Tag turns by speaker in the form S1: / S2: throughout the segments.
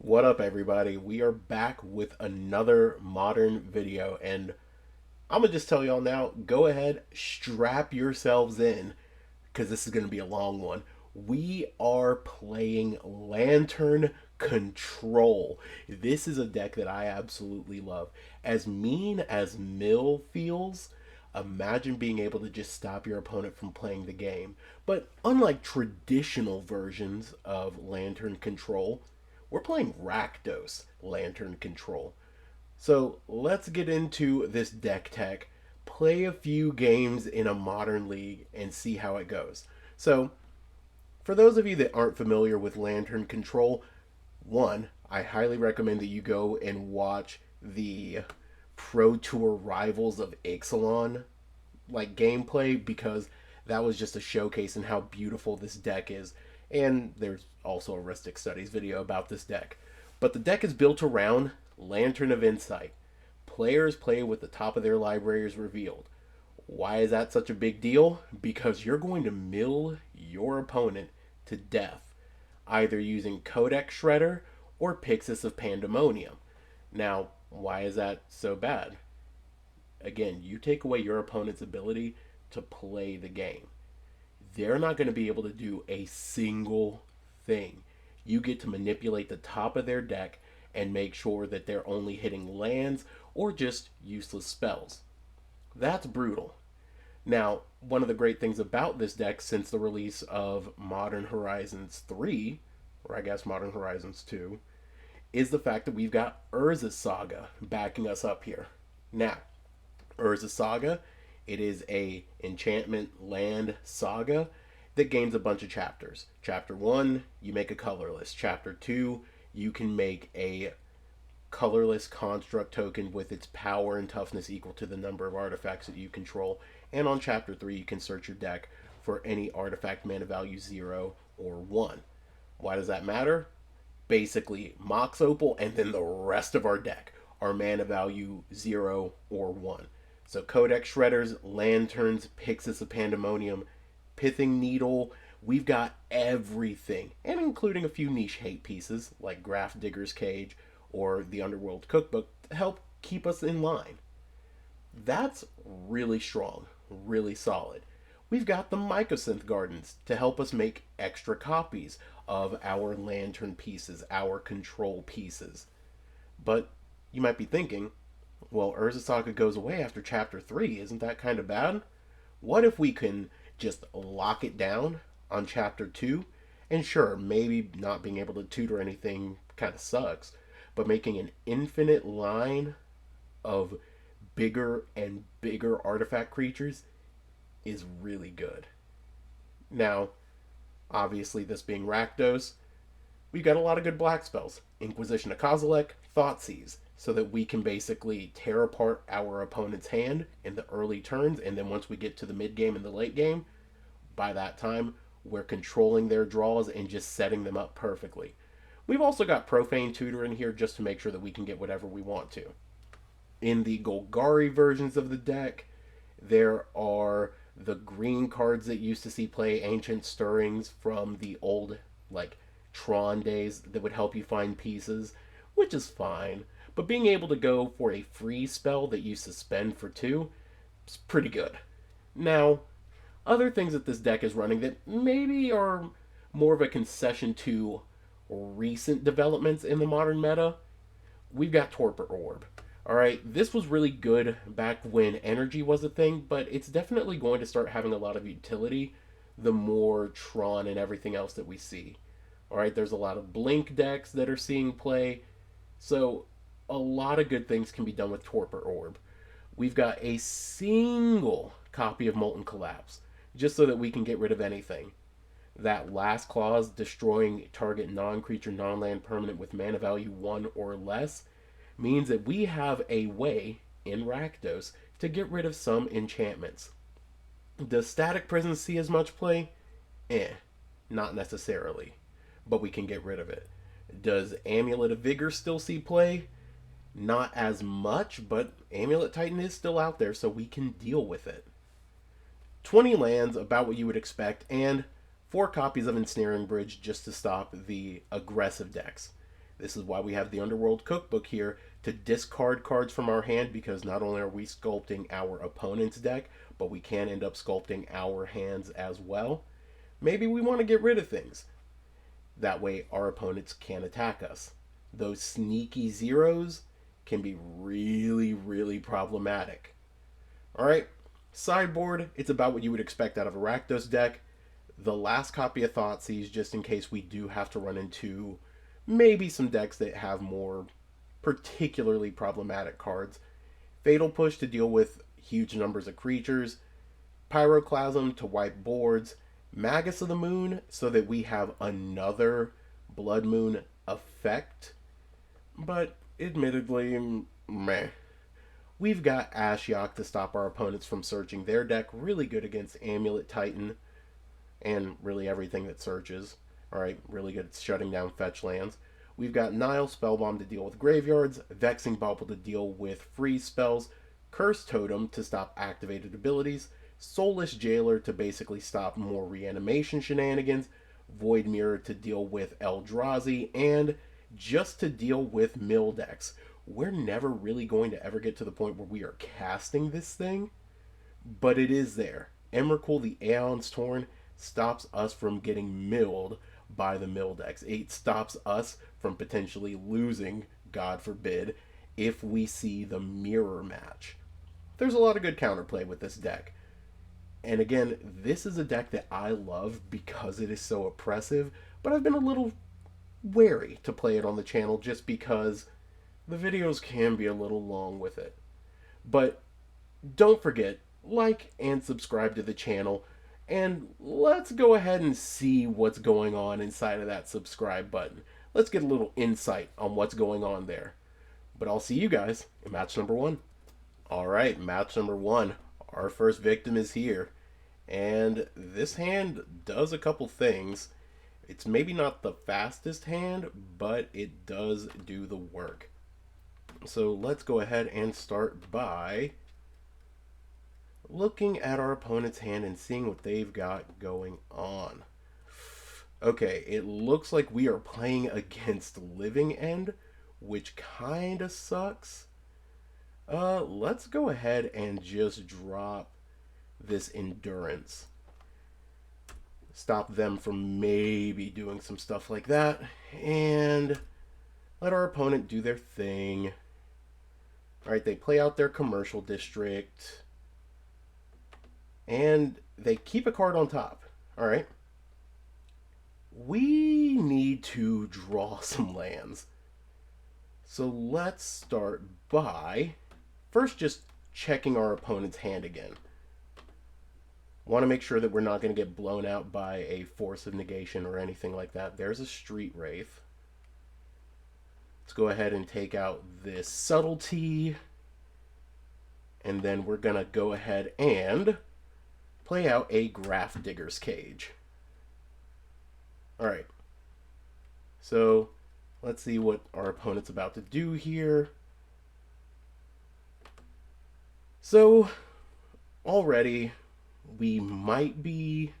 S1: What up, everybody? We are back with another modern video, and I'm gonna just tell y'all now, go ahead, strap yourselves in, because this is gonna be a long one. We are playing Lantern Control. This is a deck that I absolutely love. As mean as Mill feels, imagine being able to just stop your opponent from playing the game. But unlike traditional versions of Lantern Control, we're playing Rakdos Lantern Control. So let's get into this deck tech, play a few games in a modern league, and see how it goes. So, for those of you that aren't familiar with Lantern Control, one, I highly recommend that you go and watch the Pro Tour Rivals of Ixalan gameplay, because that was just a showcase in how beautiful this deck is. And there's also a Ristic Studies video about this deck. But the deck is built around Lantern of Insight. Players play with the top of their libraries revealed. Why is that such a big deal? Because you're going to mill your opponent to death, either using Codex Shredder or Pixis of Pandemonium. Now, why is that so bad? Again, you take away your opponent's ability to play the game. They're not going to be able to do a single thing. You get to manipulate the top of their deck and make sure that they're only hitting lands or just useless spells. That's brutal. Now, one of the great things about this deck since the release of Modern Horizons 3, or I guess Modern Horizons 2, is the fact that we've got Urza's Saga backing us up here. Now, Urza's Saga, it is a enchantment land saga that gains a bunch of chapters. Chapter 1, you make a colorless. Chapter 2, you can make a colorless construct token with its power and toughness equal to the number of artifacts that you control. And on Chapter 3, you can search your deck for any artifact mana value 0 or 1. Why does that matter? Basically, Mox Opal and then the rest of our deck are mana value 0 or 1. So Codex Shredders, Lanterns, Pixis of Pandemonium, Pithing Needle, we've got everything, and including a few niche hate pieces like Graph Digger's Cage or the Underworld Cookbook to help keep us in line. That's really strong, really solid. We've got the Mycosynth Gardens to help us make extra copies of our lantern pieces, our control pieces. But you might be thinking, well, Urza Saga goes away after Chapter 3. Isn't that kind of bad? What if we can just lock it down on Chapter 2? And sure, maybe not being able to tutor anything kind of sucks, but making an infinite line of bigger and bigger artifact creatures is really good. Now, obviously, this being Rakdos, we've got a lot of good black spells. Inquisition of Kozilek, Thoughtseize, so that we can basically tear apart our opponent's hand in the early turns, and then once we get to the mid game and the late game, by that time, we're controlling their draws and just setting them up perfectly. We've also got Profane Tutor in here just to make sure that we can get whatever we want to. In the Golgari versions of the deck, there are the green cards that used to see play Ancient Stirrings from the old, Tron days that would help you find pieces, which is fine. But being able to go for a free spell that you suspend for 2 is pretty good. Now, other things that this deck is running that maybe are more of a concession to recent developments in the modern meta, we've got Torpor Orb. Alright, this was really good back when energy was a thing, but it's definitely going to start having a lot of utility the more Tron and everything else that we see. Alright, there's a lot of Blink decks that are seeing play, so a lot of good things can be done with Torpor Orb. We've got a single copy of Molten Collapse, just so that we can get rid of anything. That last clause, destroying target non-creature, non-land permanent with mana value 1 or less, means that we have a way in Rakdos to get rid of some enchantments. Does Static Prison see as much play? Not necessarily, but we can get rid of it. Does Amulet of Vigor still see play? Not as much, but Amulet Titan is still out there, so we can deal with it. 20 lands, about what you would expect, and 4 copies of Ensnaring Bridge just to stop the aggressive decks. This is why we have the Underworld Cookbook here, to discard cards from our hand, because not only are we sculpting our opponent's deck, but we can end up sculpting our hands as well. Maybe we want to get rid of things. That way our opponents can't attack us. Those sneaky zeros can be really, really problematic. Alright, sideboard, it's about what you would expect out of a Rakdos deck. The last copy of Thoughtseize, just in case we do have to run into maybe some decks that have more particularly problematic cards. Fatal Push to deal with huge numbers of creatures. Pyroclasm to wipe boards. Magus of the Moon so that we have another Blood Moon effect. But admittedly, meh. We've got Ashiok to stop our opponents from searching their deck. Really good against Amulet Titan and really everything that searches. Alright, really good at shutting down fetch lands. We've got Nile Spellbomb to deal with graveyards, Vexing Bauble to deal with freeze spells, Curse Totem to stop activated abilities, Soulless Jailer to basically stop more reanimation shenanigans, Void Mirror to deal with Eldrazi, and just to deal with mill decks. We're never really going to ever get to the point where we are casting this thing, but it is there. Emrakul the Aeon's Torn stops us from getting milled by the mill decks. It stops us from potentially losing, God forbid, if we see the mirror match. There's a lot of good counterplay with this deck. And again, this is a deck that I love because it is so oppressive, but I've been a little wary to play it on the channel just because the videos can be a little long with it. But don't forget, like and subscribe to the channel, and let's go ahead and see what's going on inside of that subscribe button. Let's get a little insight on what's going on there. But I'll see you guys in match number 1. Alright, match number 1. Our first victim is here. And this hand does a couple things. It's maybe not the fastest hand, but it does do the work. So let's go ahead and start by looking at our opponent's hand and seeing what they've got going on. Okay, it looks like we are playing against Living End, which kind of sucks. Let's go ahead and just drop this Endurance. Stop them from maybe doing some stuff like that, and let our opponent do their thing. Alright, they play out their commercial district, and they keep a card on top. Alright. We need to draw some lands. So let's start by first just checking our opponent's hand again. Want to make sure that we're not going to get blown out by a Force of Negation or anything like that. There's a Street Wraith. Let's go ahead and take out this Subtlety. And then we're going to go ahead and play out a Graph Digger's Cage. Alright. So let's see what our opponent's about to do here. So already we might be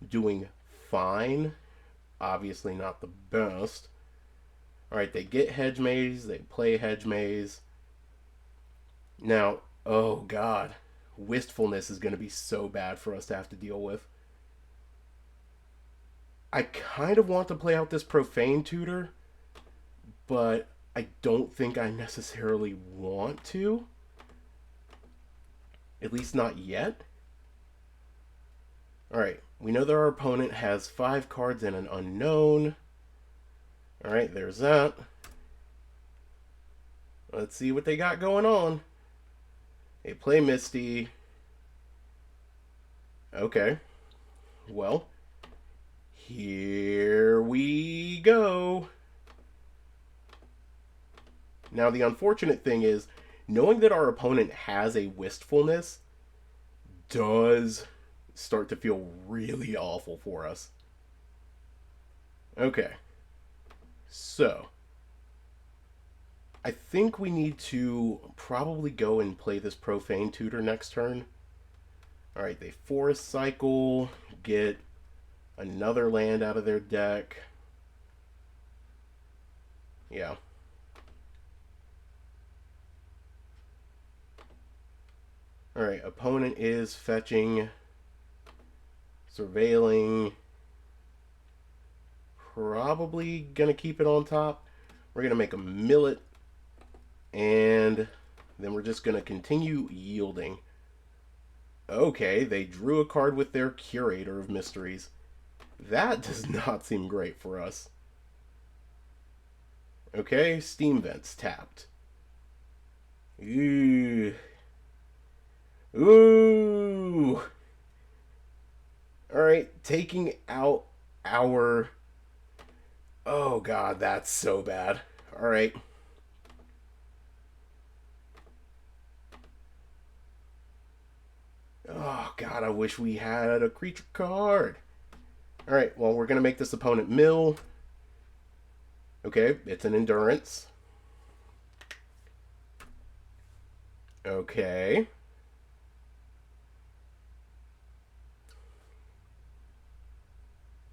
S1: doing fine. Obviously not the best. Alright, they get Hedge Maze, they play Hedge Maze. Now, oh god, Wistfulness is going to be so bad for us to have to deal with. I kind of want to play out this Profane Tutor, but I don't think I necessarily want to. At least not yet. Alright, we know that our opponent has 5 cards and an unknown. Alright, there's that. Let's see what they got going on. They play Misty. Okay. Well, here we go. Now, the unfortunate thing is, knowing that our opponent has a Wistfulness does start to feel really awful for us. Okay. So, I think we need to probably go and play this Profane Tutor next turn. Alright, they Forest Cycle, get another land out of their deck. Yeah. Alright, opponent is fetching, surveilling, probably gonna keep it on top. We're gonna make a millet, and then we're just gonna continue yielding. Okay, they drew a card with their Curator of Mysteries. That does not seem great for us. Okay, Steam Vents tapped. Ooh. Ooh. Alright, taking out our... Oh god, that's so bad. Alright. Oh god, I wish we had a creature card. Alright, well, we're going to make this opponent mill. Okay, it's an endurance. Okay.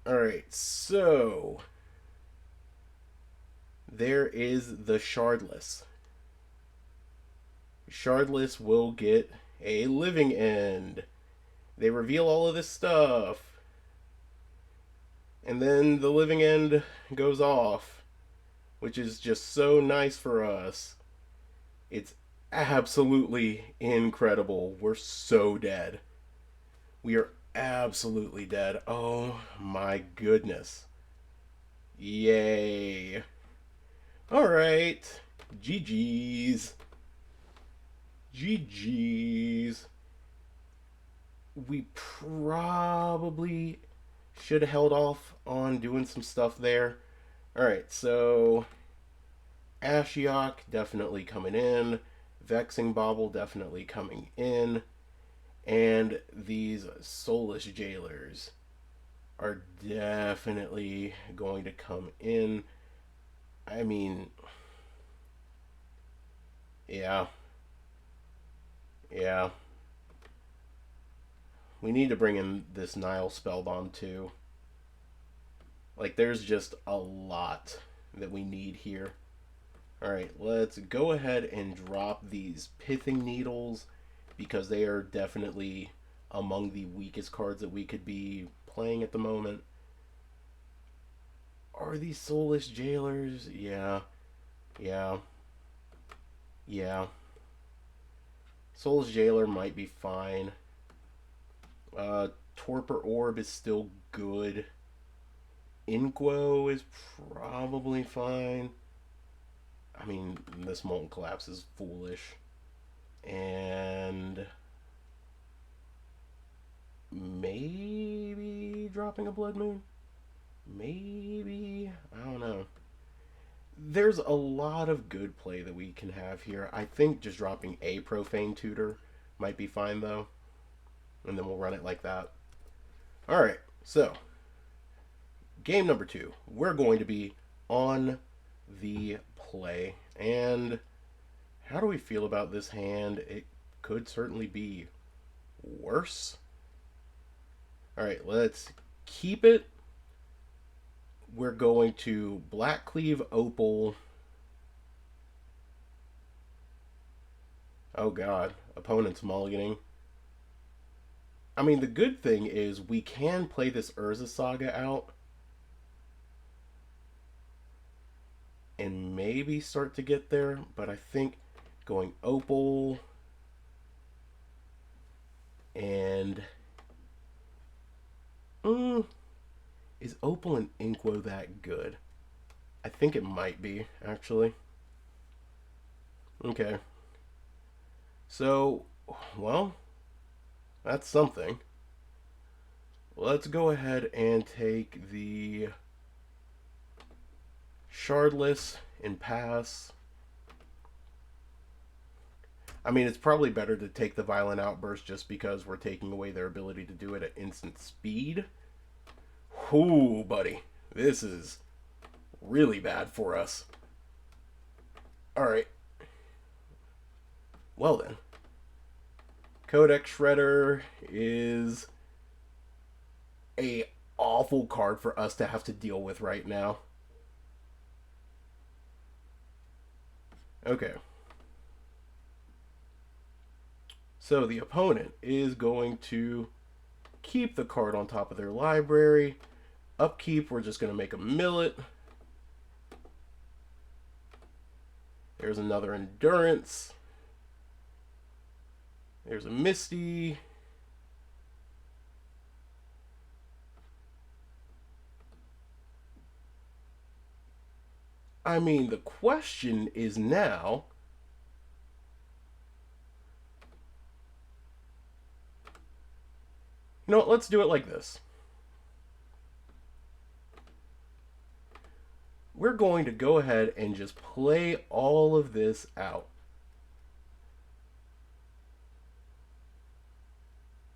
S1: Alright, so... there is the Shardless. Shardless will get a living end. They reveal all of this stuff. And then the living end goes off, which is just so nice for us. It's absolutely incredible. We're so dead. We are absolutely dead. Oh my goodness. Yay. Alright. GG's. GG's. We probably should have held off on doing some stuff there. Alright, so Ashiok definitely coming in. Vexing Bauble definitely coming in. And these Soulless Jailers are definitely going to come in. I mean, yeah. Yeah. We need to bring in this Nile Spellbomb too. Like, there's just a lot that we need here. Alright, let's go ahead and drop these Pithing Needles, because they are definitely among the weakest cards that we could be playing at the moment. Are these Soulless Jailers? Yeah. Yeah. Yeah. Soulless Jailer might be fine. Torpor Orb is still good. Inquo is probably fine. I mean, this Molten Collapse is foolish. And maybe dropping a Blood Moon? Maybe? I don't know. There's a lot of good play that we can have here. I think just dropping a Profane Tutor might be fine, though. And then we'll run it like that. Alright, so game number 2. We're going to be on the play. And how do we feel about this hand? It could certainly be worse. Alright, let's keep it. We're going to Black Cleave Opal. Oh god, opponent's mulliganing. I mean, the good thing is we can play this Urza Saga out and maybe start to get there, but I think going Opal and is Opal and Inquo that good? I think it might be, actually. Okay. So, well, that's something. Let's go ahead and take the Shardless and pass. I mean, it's probably better to take the Violent Outburst just because we're taking away their ability to do it at instant speed. Ooh, buddy. This is really bad for us. Alright. Well then. Codex Shredder is a awful card for us to have to deal with right now. Okay. So the opponent is going to keep the card on top of their library. Upkeep, we're just going to make a millet. There's another endurance. There's a Misty. I mean, the question is now, you know what, let's do it like this. We're going to go ahead and just play all of this out.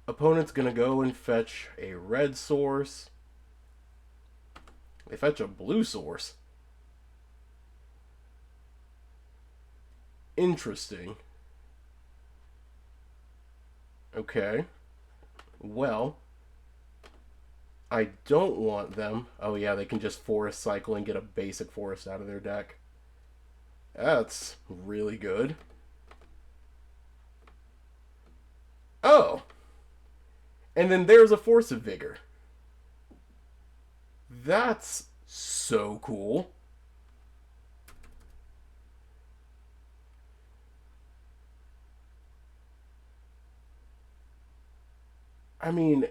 S1: Opponent's going to go and fetch a red source. They fetch a blue source. Interesting. Okay. Well, I don't want them. Oh yeah, they can just forest cycle and get a basic forest out of their deck. That's really good. Oh! And then there's a Force of Vigor. That's so cool. I mean,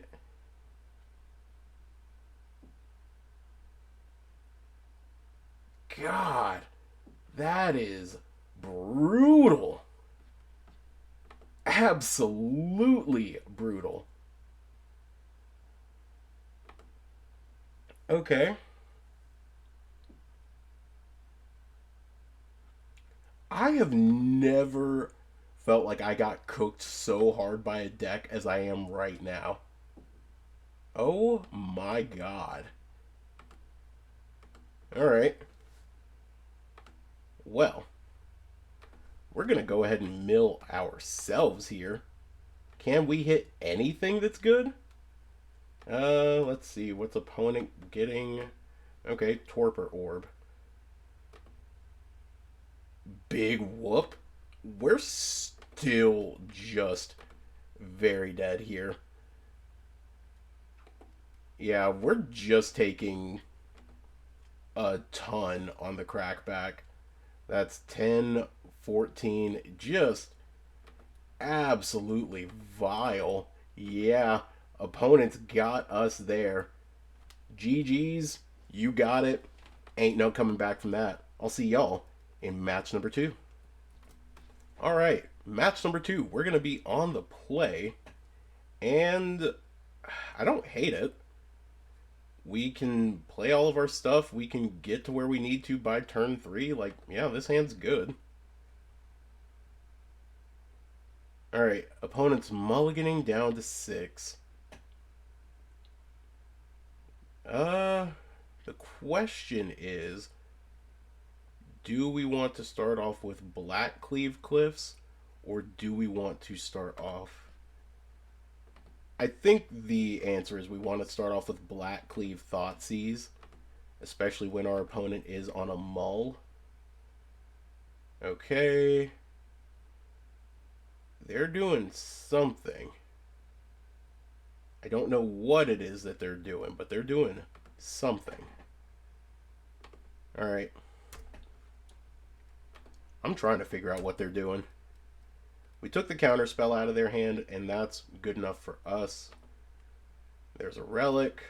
S1: God, that is brutal. Absolutely brutal. Okay. I have never felt like I got cooked so hard by a deck as I am right now. Oh my god. Alright. Well, we're going to go ahead and mill ourselves here. Can we hit anything that's good? Let's see. What's opponent getting? Okay, Torpor Orb. Big whoop. We're still just very dead here. Yeah, we're just taking a ton on the crackback. That's 10, 14, just absolutely vile. Yeah, opponents got us there. GG's, you got it. Ain't no coming back from that. I'll see y'all in match number 2. Alright, match number 2. We're going to be on the play, and I don't hate it. We can play all of our stuff. We can get to where we need to by turn 3. Like, yeah, this hand's good. Alright, opponent's mulliganing down to 6. The question is, do we want to start off with Black Cleave Cliffs, or do we want to start off... I think the answer is we want to start off with Black Cleave Thoughtseize, especially when our opponent is on a mull. Okay. They're doing something. I don't know what it is that they're doing, but they're doing something. Alright. I'm trying to figure out what they're doing. We took the counter spell out of their hand, and that's good enough for us. There's a relic.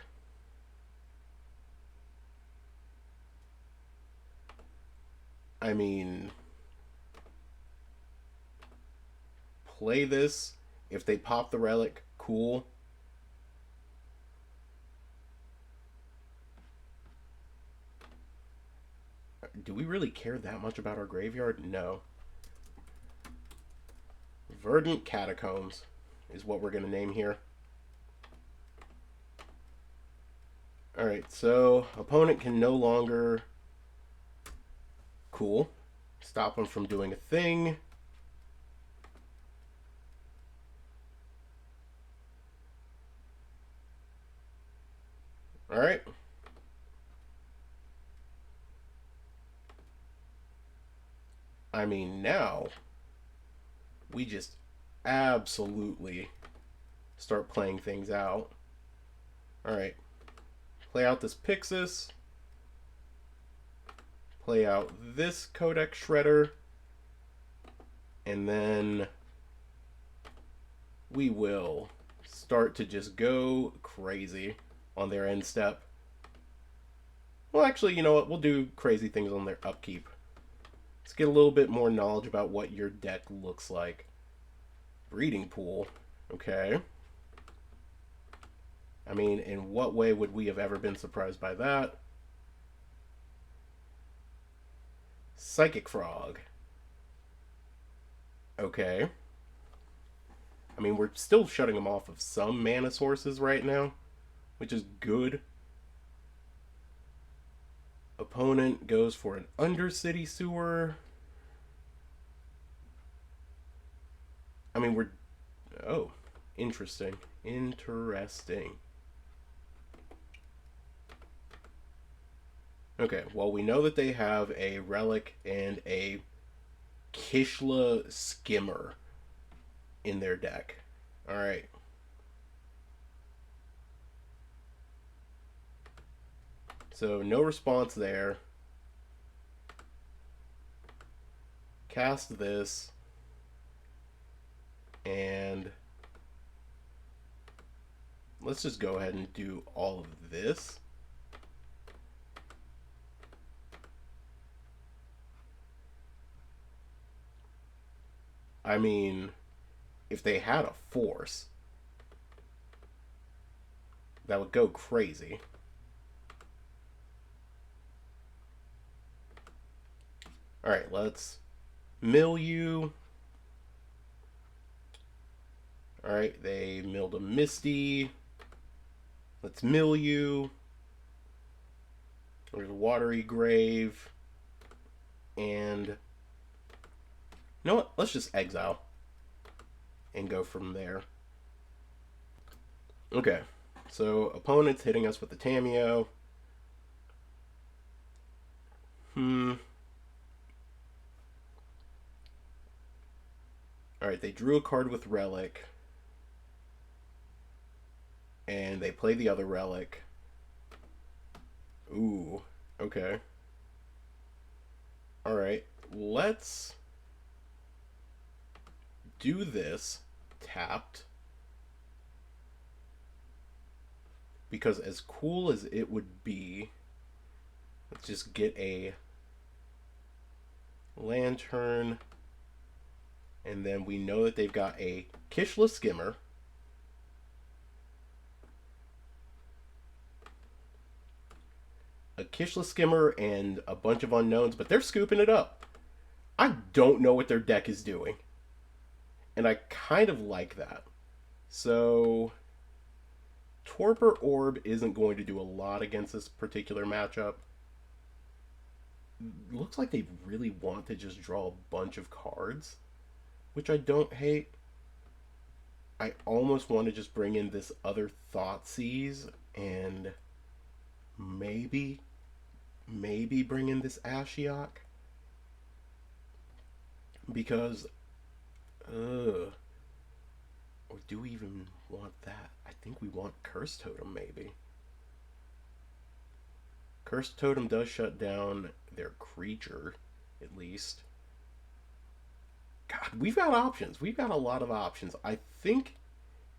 S1: I mean, play this. If they pop the relic, cool. Do we really care that much about our graveyard? No. Verdant Catacombs is what we're going to name here. Alright, so opponent can no longer... Cool. Stop him from doing a thing. Alright. I mean, now we just absolutely start playing things out. Alright, play out this Pixis. Play out this Codex Shredder. And then we will start to just go crazy on their end step. Well, actually, you know what? We'll do crazy things on their upkeep. Let's get a little bit more knowledge about what your deck looks like. Breeding pool. Okay. I mean, in what way would we have ever been surprised by that? Psychic Frog. Okay. I mean, we're still shutting them off of some mana sources right now, which is good. Opponent goes for an Undercity Sewer. I mean, we're... Oh, interesting. Interesting. Okay, well, we know that they have a Relic and a Kishla Skimmer in their deck. Alright. So, no response there. Cast this. And let's just go ahead and do all of this. I mean, if they had a force, that would go crazy. Alright, let's mill you. Alright, they milled a Misty. Let's mill you. There's a Watery Grave. And you know what? Let's just exile and go from there. Okay, so opponent's hitting us with the Tamiyo. Alright, they drew a card with Relic. And they play the other Relic. Ooh, okay. Alright, let's do this tapped. Because as cool as it would be, let's just get a Lantern. And then we know that they've got a Kishla Skimmer. A Kishla Skimmer and a bunch of unknowns, but they're scooping it up. I don't know what their deck is doing. And I kind of like that. So Torpor Orb isn't going to do a lot against this particular matchup. Looks like they really want to just draw a bunch of cards, which I don't hate. I almost want to just bring in this other Thoughtseize and maybe bring in this Ashiok. Because, or do we even want that? I think we want Curse Totem, maybe. Curse Totem does shut down their creature, at least. God, we've got options. We've got a lot of options. I think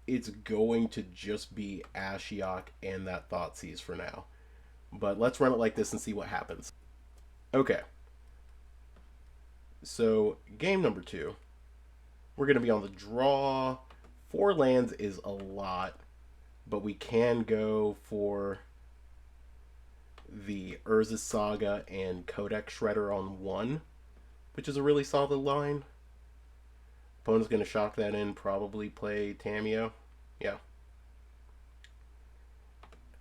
S1: it's going to just be Ashiok and that Thoughtseize for now. But let's run it like this and see what happens. Okay. So, game number 2. We're going to be on the draw. 4 lands is a lot, but we can go for the Urza's Saga and Codex Shredder on 1, which is a really solid line. Opponent's going to shock that in, probably play Tamiyo. Yeah.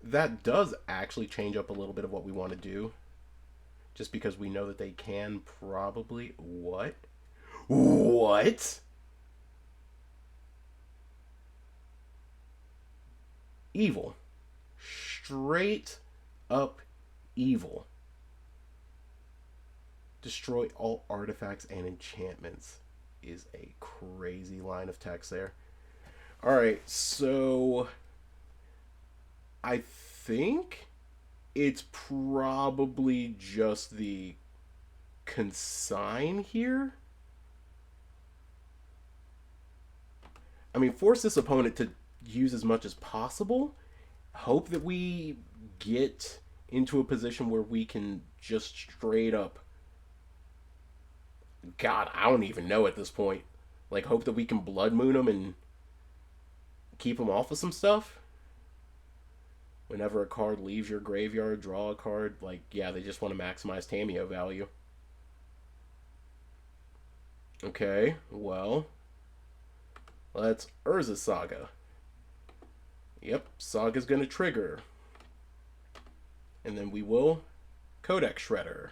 S1: That does actually change up a little bit of what we want to do. Just because we know that they can probably... What? What? Evil. Straight up evil. Destroy all artifacts and enchantments is a crazy line of text there. Alright, so I think it's probably just the consign here. I mean, force this opponent to use as much as possible. Hope that we get into a position where we can just straight up. God, I don't even know at this point. Like, hope that we can Blood Moon them and keep them off of some stuff. Whenever a card leaves your graveyard, draw a card. Like, yeah, they just want to maximize Tamiyo value. Okay, well, let's Urza Saga. Yep, Saga's going to trigger. And then we will Codex Shredder.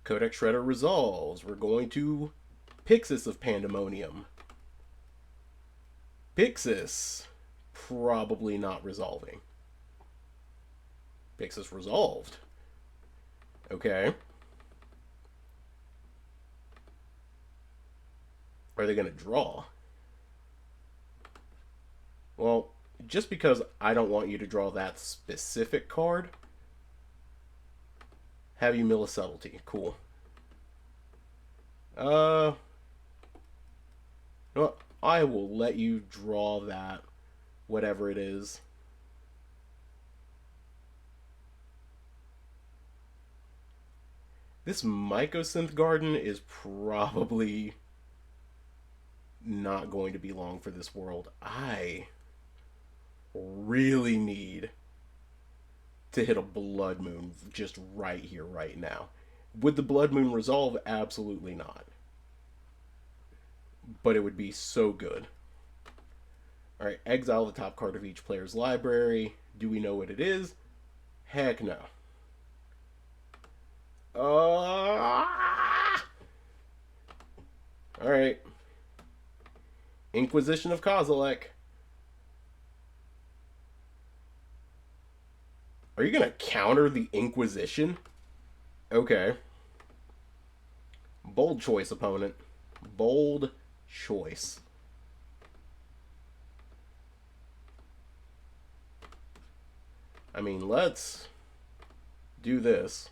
S1: Codex Shredder resolves. We're going to Pixis of Pandemonium. Pixis probably not resolving. Pixis resolved. Okay. Are they going to draw? Well, just because I don't want you to draw that specific card, have you mill a subtlety. Cool. You know what? I will let you draw that, whatever it is. This Mycosynth Garden is probably not going to be long for this world. I really need to hit a Blood Moon just right here, right now. Would the Blood Moon resolve? Absolutely not. But it would be so good. Alright, exile the top card of each player's library. Do we know what it is? Heck no. Alright. Inquisition of Kozilek. Are you going to counter the Inquisition? Okay. Bold choice, opponent. Bold choice. I mean, let's do this.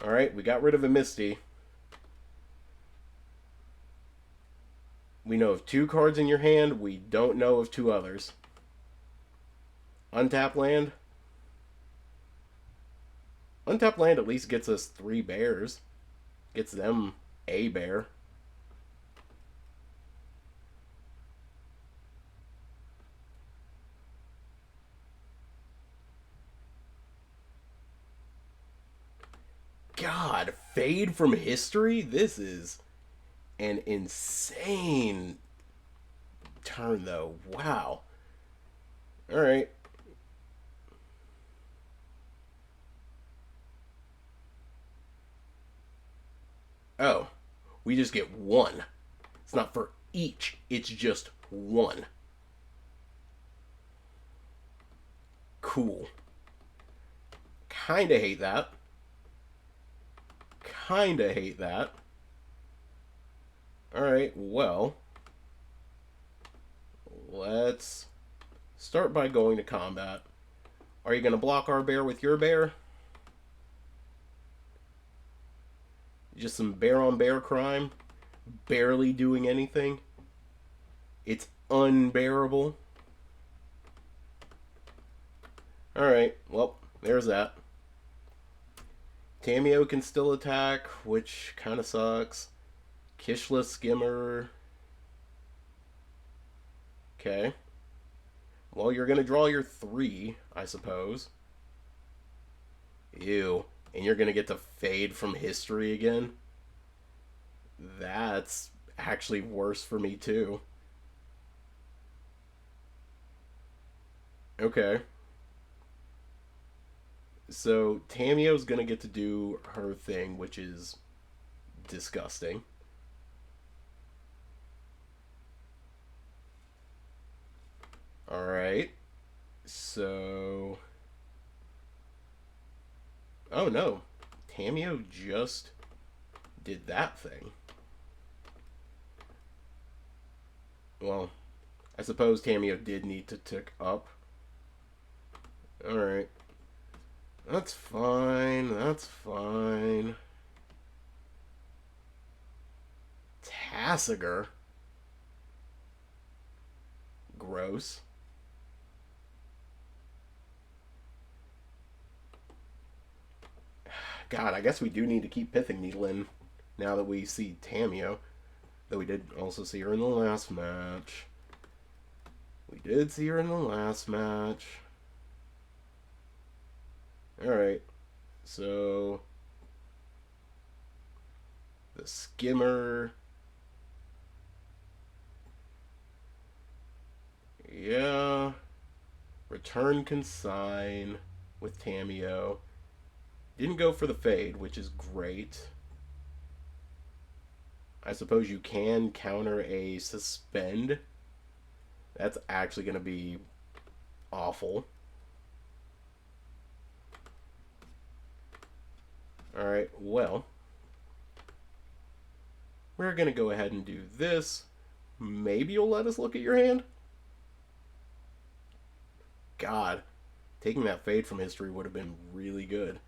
S1: Alright, we got rid of a Misty. We know of 2 cards in your hand. We don't know of 2 others. Untap land. Untap land at least gets us 3 bears. Gets them a bear. God, fade from history? This is an insane turn, though. Wow. Alright. Oh, we just get 1. It's not for each, it's just 1. Cool. Kinda hate that. Kinda hate that. Alright, well, let's start by going to combat. Are you going to block our bear with your bear? Just some bear on bear crime. Barely doing anything. It's unbearable. Alright, well, there's that. Tamiyo can still attack, which kind of sucks. Kishla Skimmer. Okay. Well, you're going to draw your 3, I suppose. Ew. And you're going to get to fade from history again? That's actually worse for me, too. Okay. So, Tamiyo's going to get to do her thing, which is disgusting. Alright. So, Oh no, Tamio just did that thing. Well, I suppose Tamio did need to tick up. Alright. That's fine. That's fine. Tassiger. Gross. God, I guess we do need to keep Pithing Needle in now that we see Tamio. Though we did also see her in the last match. We did see her in the last match. Alright. So the skimmer. Yeah. Return consign with Tamio. Didn't go for the fade, which is great. I suppose you can counter a suspend. That's actually going to be awful. Alright, well. We're going to go ahead and do this. Maybe you'll let us look at your hand? God, taking that fade from history would have been really good.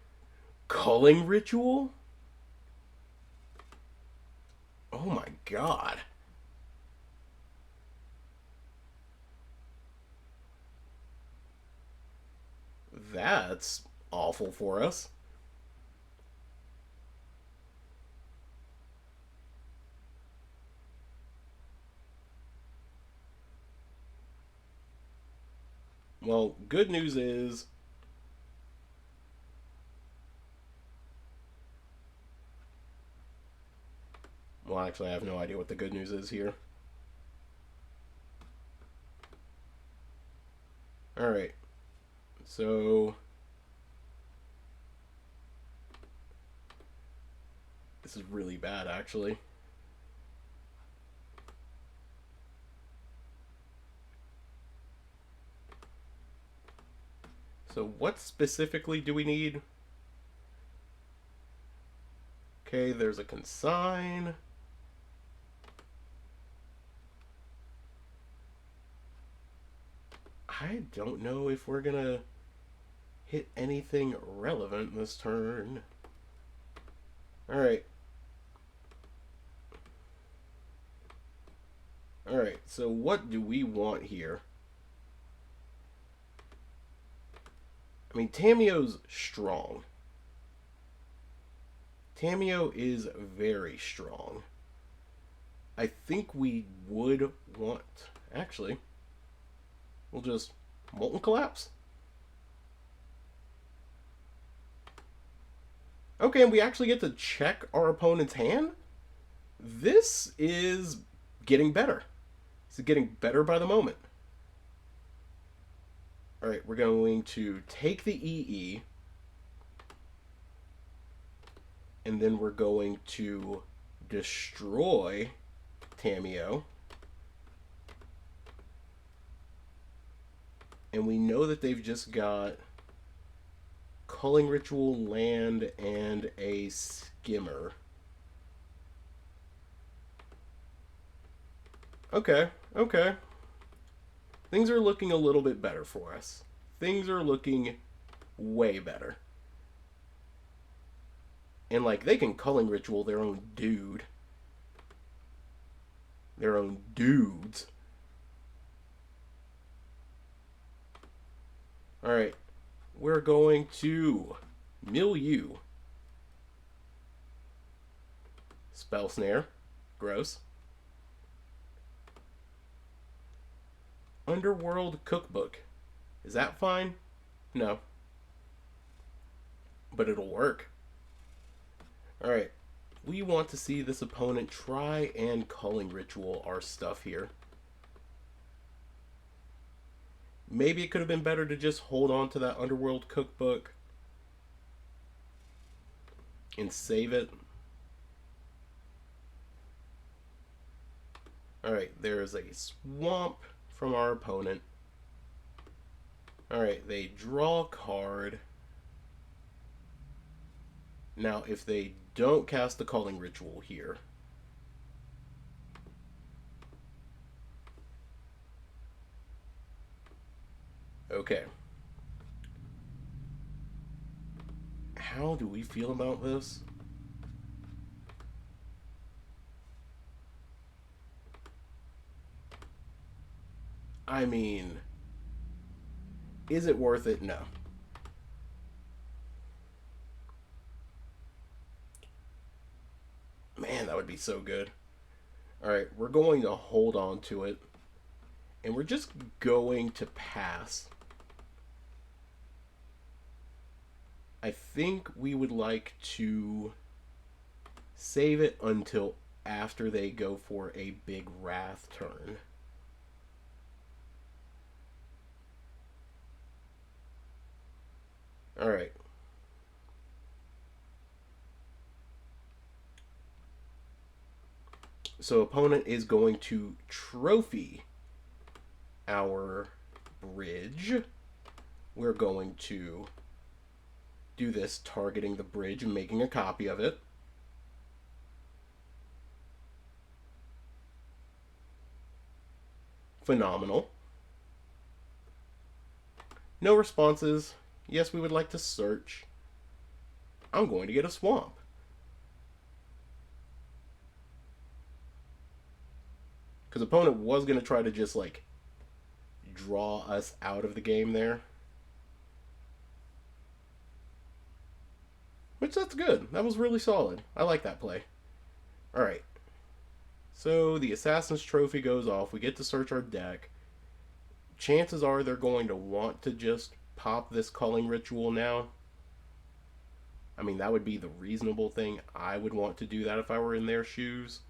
S1: Culling Ritual? Oh my god. That's awful for us. Well, good news is well, actually, I have no idea what the good news is here. Alright. So this is really bad, actually. So what specifically do we need? Okay, there's a consign. I don't know if we're gonna hit anything relevant this turn. Alright. Alright, so what do we want here? I mean, Tamio's strong. Tamio is very strong. I think we would want... Actually, we'll just Molten Collapse. Okay, and we actually get to check our opponent's hand? This is getting better. This is getting better by the moment. Alright, we're going to take the EE. And then we're going to destroy Tamio. And we know that they've just got Culling Ritual, land, and a skimmer. Okay, okay. Things are looking a little bit better for us. Things are looking way better. And, like, they can Culling Ritual their own dude. Their own dudes. Alright. We're going to Milieu. Spell Snare. Gross. Underworld Cookbook. Is that fine? No. But it'll work. Alright. We want to see this opponent try and Culling Ritual our stuff here. Maybe it could have been better to just hold on to that Underworld Cookbook and save it. Alright, there is a Swamp from our opponent. Alright, they draw a card. Now, if they don't cast the calling ritual here, okay. How do we feel about this? I mean, is it worth it? No. Man, that would be so good. Alright, we're going to hold on to it. And we're just going to pass. I think we would like to save it until after they go for a big wrath turn. Alright. So opponent is going to trophy our bridge. We're going to do this, targeting the bridge and making a copy of it. Phenomenal. No responses. Yes, we would like to search. I'm going to get a swamp. Because opponent was going to try to just, like, draw us out of the game there. Which, that's good. That was really solid. I like that play. Alright. So, the Assassin's Trophy goes off. We get to search our deck. Chances are they're going to want to just pop this Culling Ritual now. I mean, that would be the reasonable thing. I would want to do that if I were in their shoes.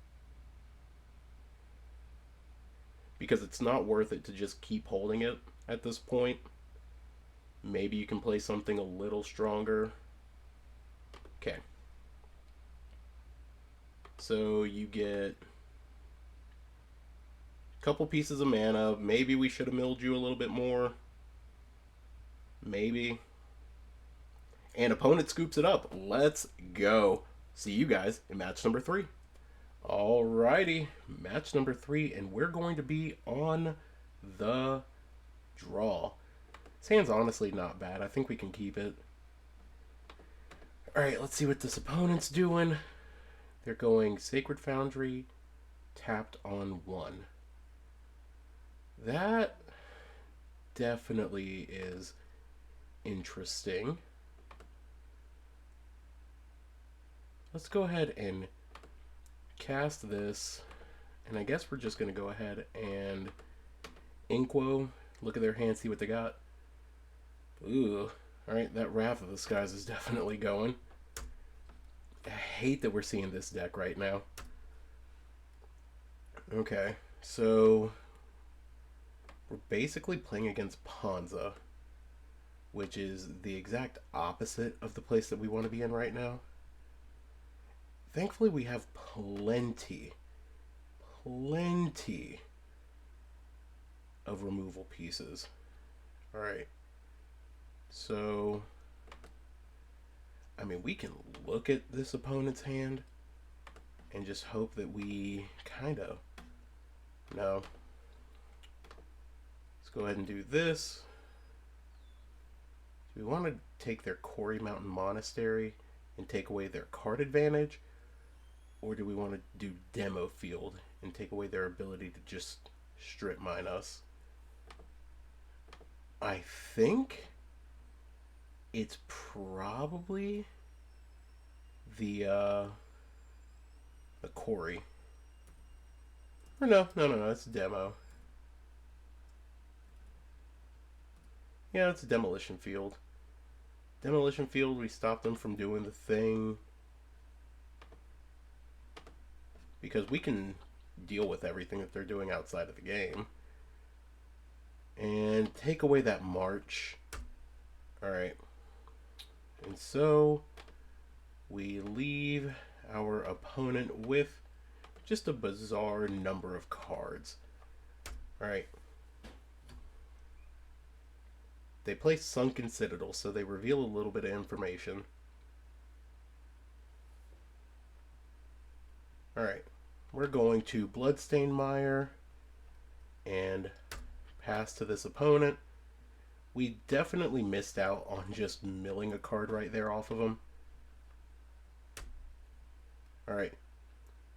S1: Because it's not worth it to just keep holding it at this point. Maybe you can play something a little stronger. Okay. So you get a couple pieces of mana. Maybe we should have milled you a little bit more. Maybe. And opponent scoops it up. Let's go. See you guys in match number 3. Alrighty, match number 3, and we're going to be on the draw. This hand's honestly not bad. I think we can keep it. Alright, let's see what this opponent's doing. They're going Sacred Foundry, tapped on 1. That definitely is interesting. Let's go ahead and cast this, and I guess we're just going to go ahead and Inquo, look at their hand, see what they got. Ooh, alright, that Wrath of the Skies is definitely going. I hate that we're seeing this deck right now. Okay, so we're basically playing against Ponza, which is the exact opposite of the place that we want to be in right now. Thankfully, we have plenty of removal pieces. Alright. So, I mean, we can look at this opponent's hand and just hope that we kind of... No. Let's go ahead and do this. Do we want to take their Quarry Mountain Monastery and take away their card advantage? Or do we want to do Demo Field and take away their ability to just strip mine us? I think it's probably the Quarry. Or no, it's Demo. Yeah, it's a Demolition Field. Demolition Field, we stop them from doing the thing. Because we can deal with everything that they're doing outside of the game. And take away that March. Alright. And so we leave our opponent with just a bizarre number of cards. Alright. They play Sunken Citadel, so they reveal a little bit of information. Alright, we're going to Bloodstain Mire and pass to this opponent. We definitely missed out on just milling a card right there off of him. Alright,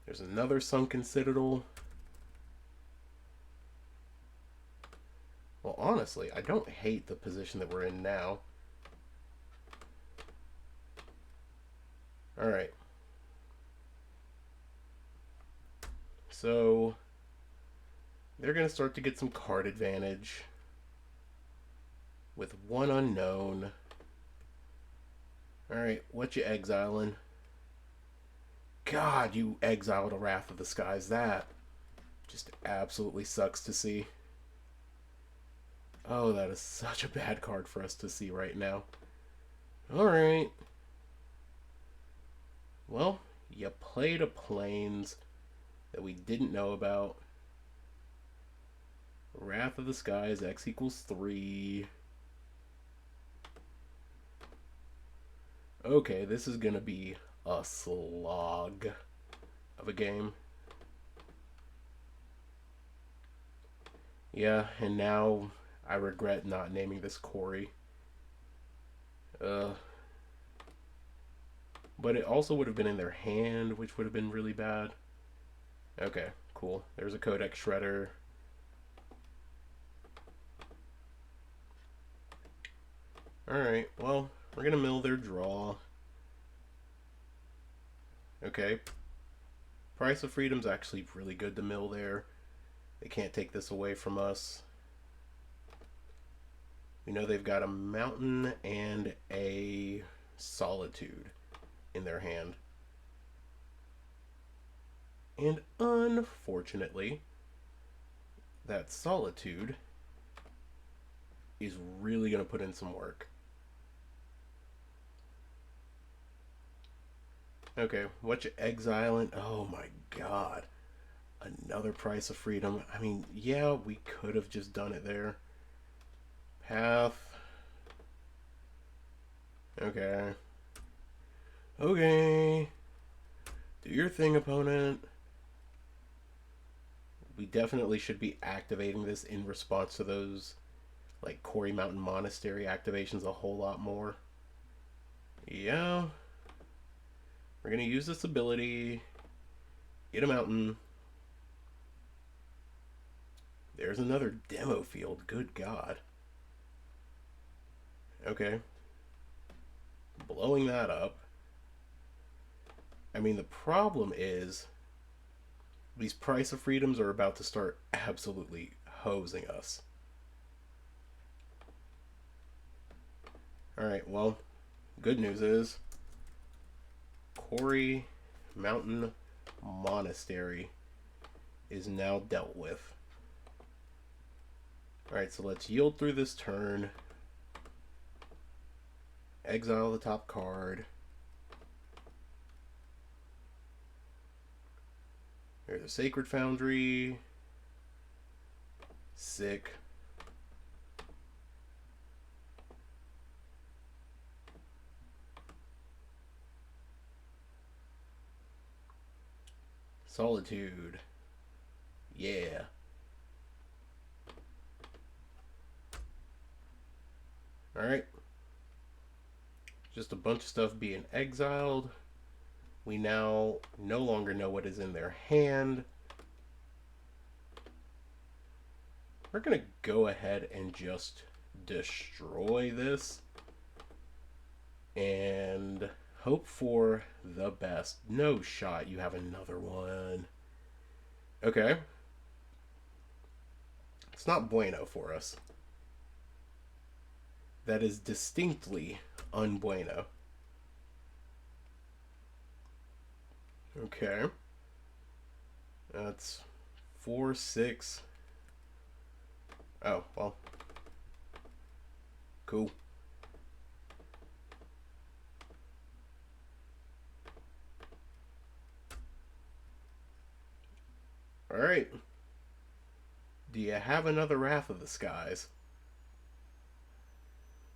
S1: there's another Sunken Citadel. Well, honestly, I don't hate the position that we're in now. Alright. So, they're going to start to get some card advantage with one unknown. Alright, what you exiling? God, you exiled a Wrath of the Skies. That just absolutely sucks to see. Oh, that is such a bad card for us to see right now. Alright. Well, you played a Plains that we didn't know about. Wrath of the Skies, X equals 3. Okay, this is gonna be a slog of a game. Yeah, and now I regret not naming this Corey. But it also would have been in their hand, which would have been really bad. Okay, cool. There's a Codex Shredder. Alright, well, we're gonna mill their draw. Okay. Price of Freedom's actually really good to mill there. They can't take this away from us. We know they've got a Mountain and a Solitude in their hand. And unfortunately, that Solitude is really going to put in some work. Okay, what you exiling? Oh my god. Another Price of Freedom. I mean, yeah, we could have just done it there. Path. Okay. Okay. Do your thing, opponent. We definitely should be activating this in response to those, like, Quarry Mountain Monastery activations a whole lot more. Yeah. We're going to use this ability. Get a mountain. There's another demo field. Good God. Okay. Blowing that up. I mean, the problem is these Price of Freedoms are about to start absolutely hosing us. Alright, well, good news is Quarry Mountain Monastery is now dealt with. Alright, so let's yield through this turn. Exile the top card. There's a Sacred Foundry. Sick. Solitude. Yeah. Alright. Just a bunch of stuff being exiled. We now no longer know what is in their hand. We're going to go ahead and just destroy this and hope for the best. No shot you have another one. Okay. It's not bueno for us. That is distinctly unbueno. Okay. That's 4, 6. Oh, well. Cool. Alright. Do you have another Wrath of the Skies?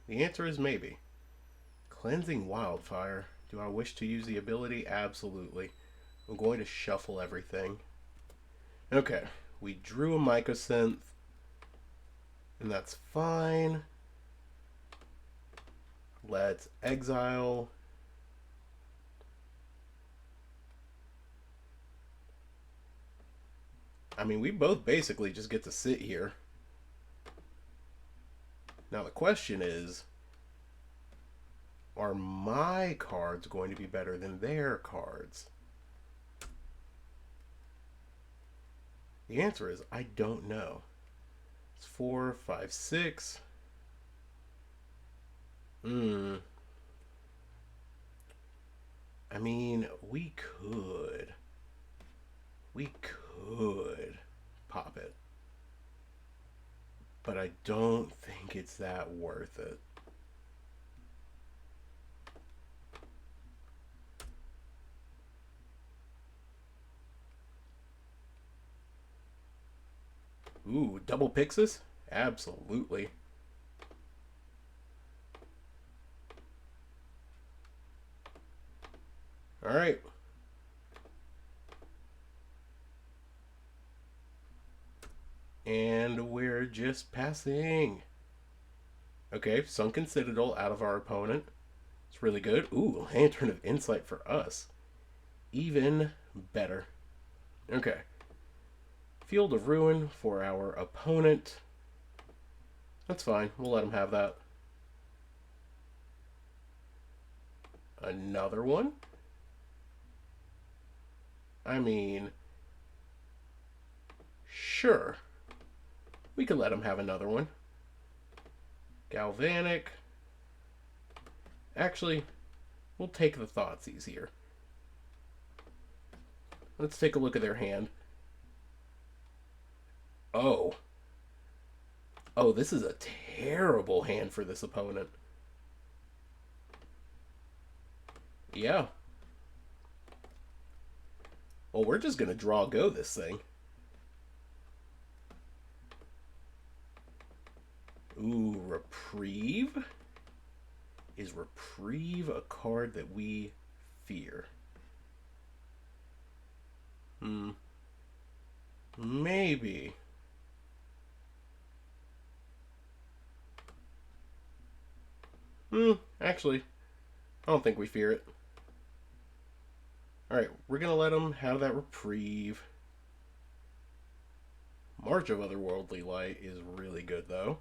S1: The answer is maybe. Cleansing Wildfire. Do I wish to use the ability? Absolutely. I'm going to shuffle everything. Okay, we drew a Mycosynth, and that's fine. Let's exile. I mean, we both basically just get to sit here. Now the question is, are my cards going to be better than their cards? The answer is, I don't know. It's 4, 5, 6. I mean, we could pop it. But I don't think it's that worth it. Ooh, double Pixis? Absolutely. All right. And we're just passing. Okay, Sunken Citadel out of our opponent. It's really good. Ooh, Lantern of Insight for us. Even better. Okay. Field of Ruin for our opponent. That's fine. We'll let him have that. Another one? I mean, sure. We can let him have another one. Galvanic. Actually, we'll take the Thoughtseize here. Let's take a look at their hand. Oh. Oh, this is a terrible hand for this opponent. Yeah. Well, we're just going to draw go this thing. Ooh, Reprieve? Is Reprieve a card that we fear? Maybe. Actually, I don't think we fear it. Alright, we're going to let him have that Reprieve. March of Otherworldly Light is really good, though.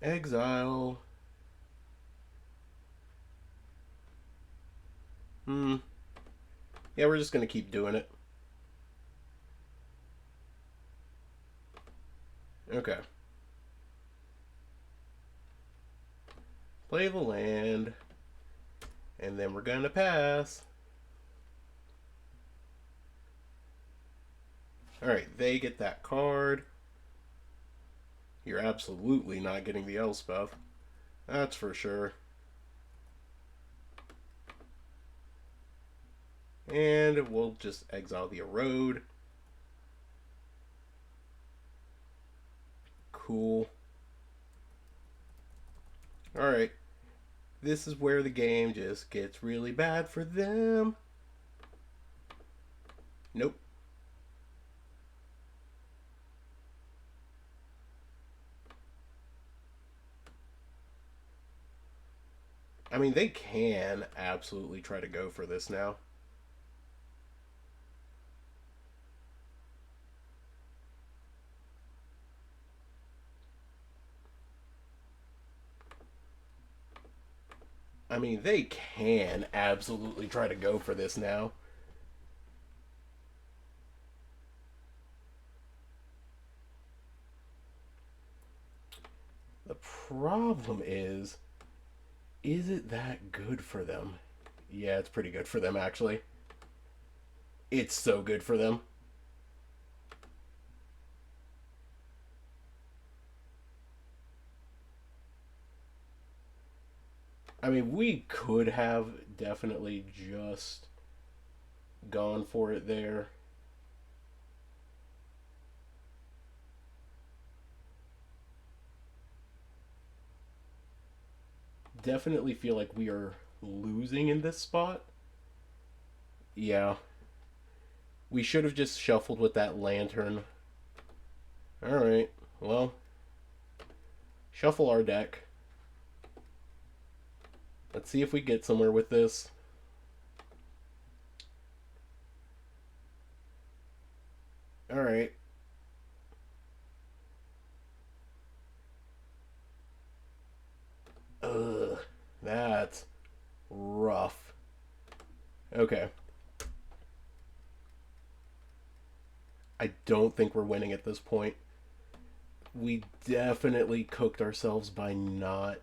S1: Exile. Yeah, we're just going to keep doing it. Okay. Play the land. And then we're going to pass. Alright, they get that card. You're absolutely not getting the Elspeth. That's for sure. And we'll just exile the Erode. Cool. Alright. This is where the game just gets really bad for them. Nope. I mean, they can absolutely try to go for this now. I mean, they can absolutely try to go for this now. The problem is it that good for them? Yeah, it's pretty good for them, actually. It's so good for them. I mean, we could have definitely just gone for it there. Definitely feel like we are losing in this spot. Yeah. We should have just shuffled with that lantern. Alright, well, shuffle our deck. Let's see if we get somewhere with this. Alright. Ugh, that's rough. Okay. I don't think we're winning at this point. We definitely cooked ourselves by not.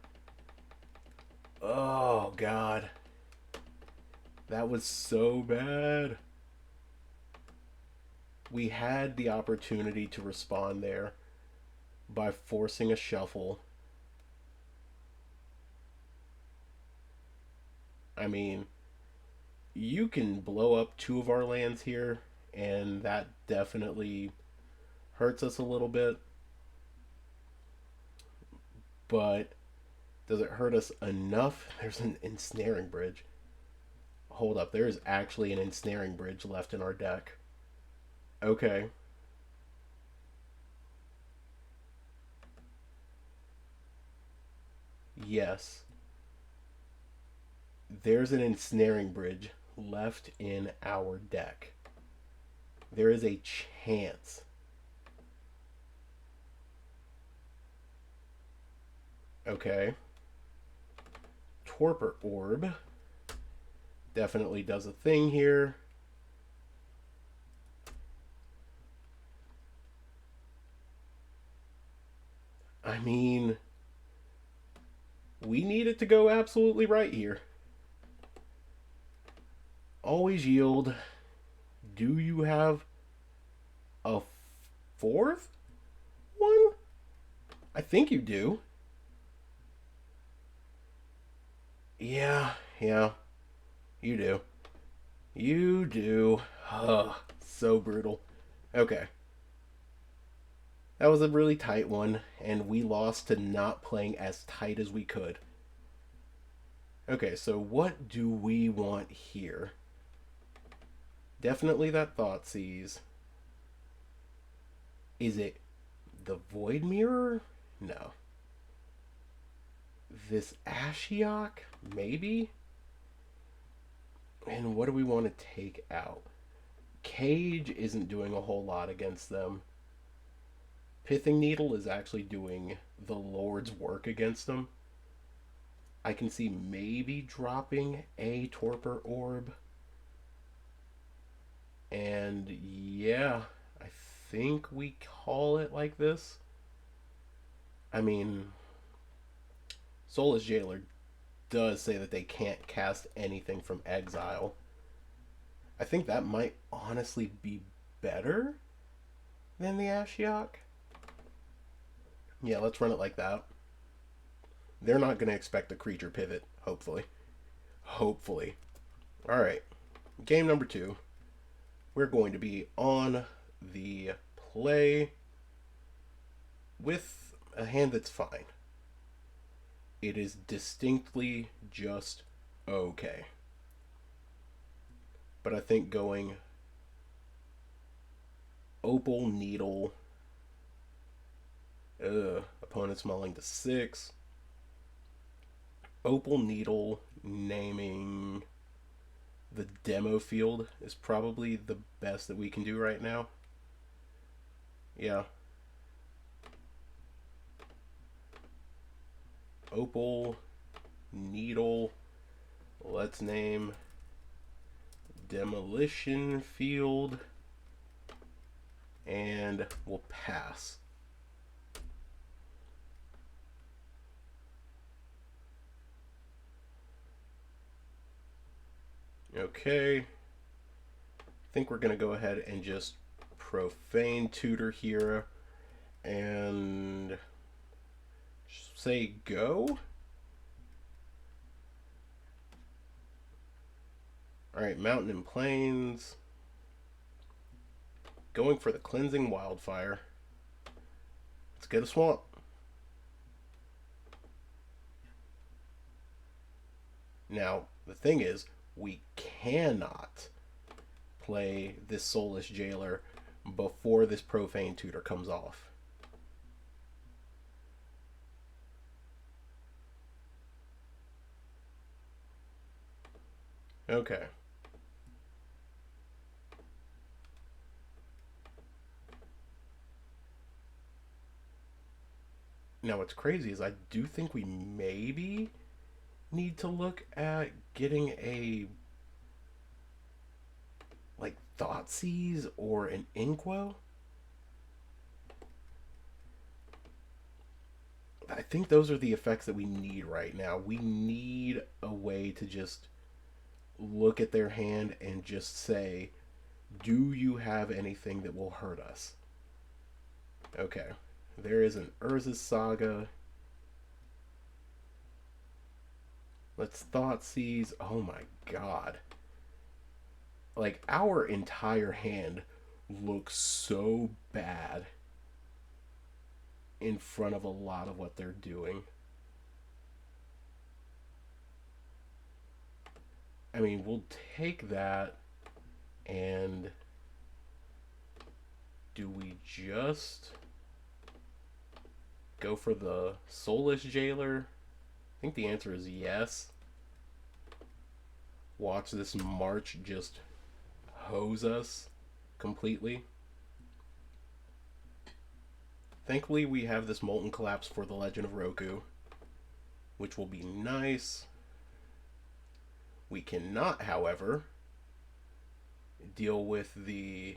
S1: Oh, God. That was so bad. We had the opportunity to respond there by forcing a shuffle. I mean, you can blow up two of our lands here, and that definitely hurts us a little bit. But does it hurt us enough? There's an ensnaring bridge. Hold up, there is actually an ensnaring bridge left in our deck. Okay. Yes. There's an ensnaring bridge left in our deck. There is a chance. Okay. Torpor Orb definitely does a thing here. I mean, we need it to go absolutely right here. Always yield. Do you have a fourth one? I think you do. Yeah, you do. You do. Ugh, so brutal. Okay. That was a really tight one, and we lost to not playing as tight as we could. Okay, so what do we want here? Definitely that Thoughtseize. Is it the Void Mirror? No. This Ashiok? Maybe? And what do we want to take out? Cage isn't doing a whole lot against them. Pithing Needle is actually doing the Lord's work against them. I can see maybe dropping a Torpor Orb. And yeah, I think we call it like this. I mean, Soulless Jailer does say that they can't cast anything from exile. I think that might honestly be better than the Ashiok. Yeah, let's run it like that. They're not going to expect the creature pivot, hopefully. Hopefully. Alright, game number 2. We're going to be on the play with a hand that's fine. It is distinctly just okay. But I think going Opal Needle, opponent's mulling to 6. Opal Needle naming the demo field is probably the best that we can do right now. Yeah. Opal Needle. Let's name Demolition Field. And we'll pass. Okay. I think we're going to go ahead and just Profane Tutor here and say go. Alright, Mountain and Plains. Going for the Cleansing Wildfire. Let's get a swamp. Now, the thing is, we cannot play this Soulless Jailer before this Profane Tutor comes off. Okay. Now, what's crazy is I do think we maybe need to look at getting a like Thoughtseize or an Inkwell. I think those are the effects that we need right now. We need a way to just look at their hand and just say, do you have anything that will hurt us? Okay. There is an Urza's Saga. Let's Thoughtseize. Oh my god. Like, our entire hand looks so bad in front of a lot of what they're doing. I mean, we'll take that, and do we just go for the Soulless Jailer? I think the answer is yes. Watch this March just hose us completely. Thankfully, we have this Molten Collapse for the Legend of Roku, which will be nice. We cannot, however, deal with the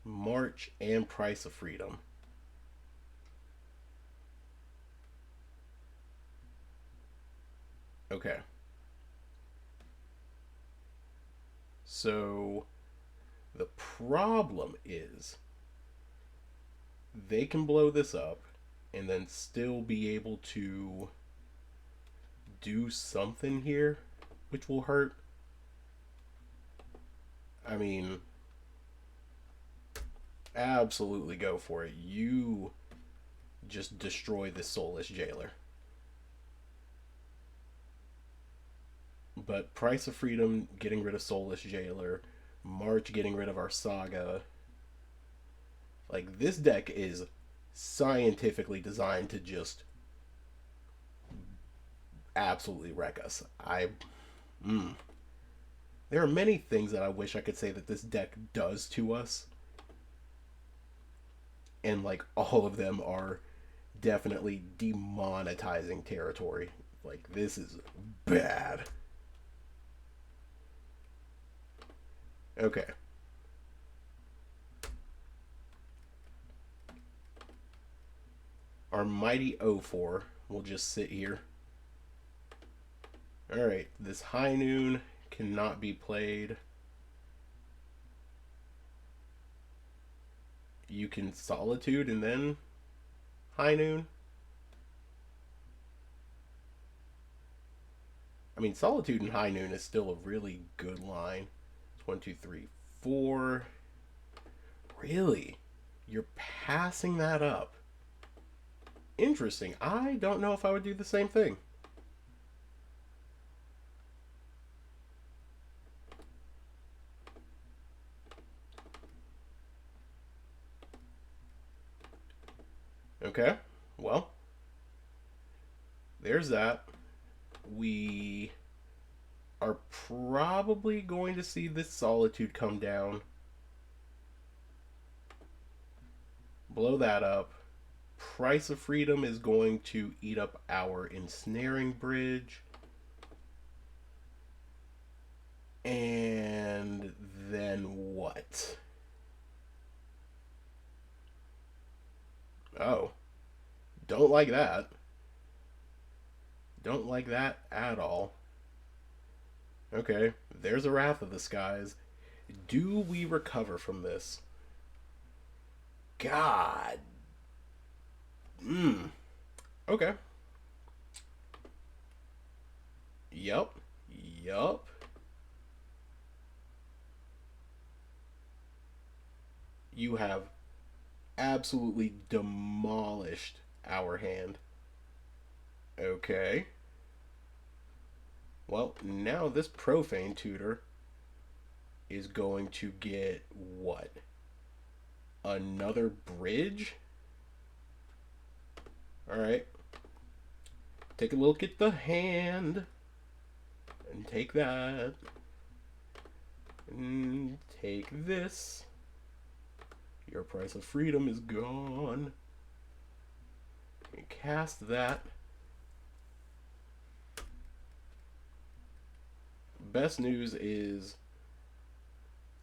S1: March and Price of Freedom. Okay. So the problem is they can blow this up and then still be able to do something here, which will hurt. I mean, absolutely go for it. You just destroy this Soulless Jailer. But Price of Freedom getting rid of Soulless Jailer, March getting rid of our Saga. Like, this deck is scientifically designed to just absolutely wreck us. There are many things that I wish I could say that this deck does to us, and like all of them are definitely demonetizing territory. Like, this is bad. Okay. Our mighty O4 will just sit here. Alright, this High Noon cannot be played. You can Solitude and then High Noon. I mean, Solitude and High Noon is still a really good line. It's 1, 2, 3, 4. Really? You're passing that up. Interesting. I don't know if I would do the same thing. Okay, well, there's that. We are probably going to see this Solitude come down. Blow that up. Price of Freedom is going to eat up our Ensnaring Bridge. And then what? Oh. Don't like that. Don't like that at all. Okay, there's a Wrath of the Skies. Do we recover from this? God. Okay. Yup. Yup. You have absolutely demolished our hand. Okay. Well, now this profane tutor is going to get what? Another bridge? Alright. Take a look at the hand. And take that. And take this. Your price of freedom is gone. And cast that. Best news is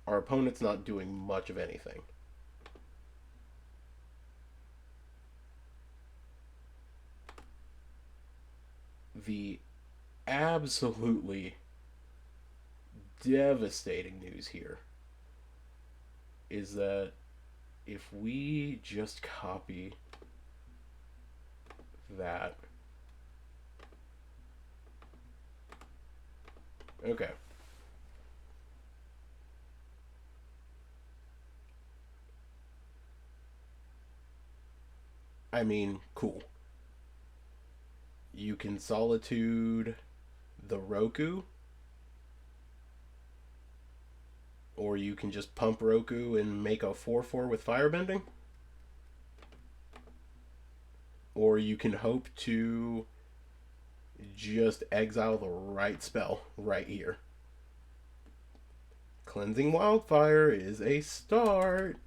S1: our opponent's not doing much of anything. The absolutely devastating news here is that if we just copy that. Okay. I mean, cool. You can Solitude the Roku, or you can just pump Roku and make a 4/4 with Firebending, or you can hope to just exile the right spell right here. Cleansing Wildfire is a start.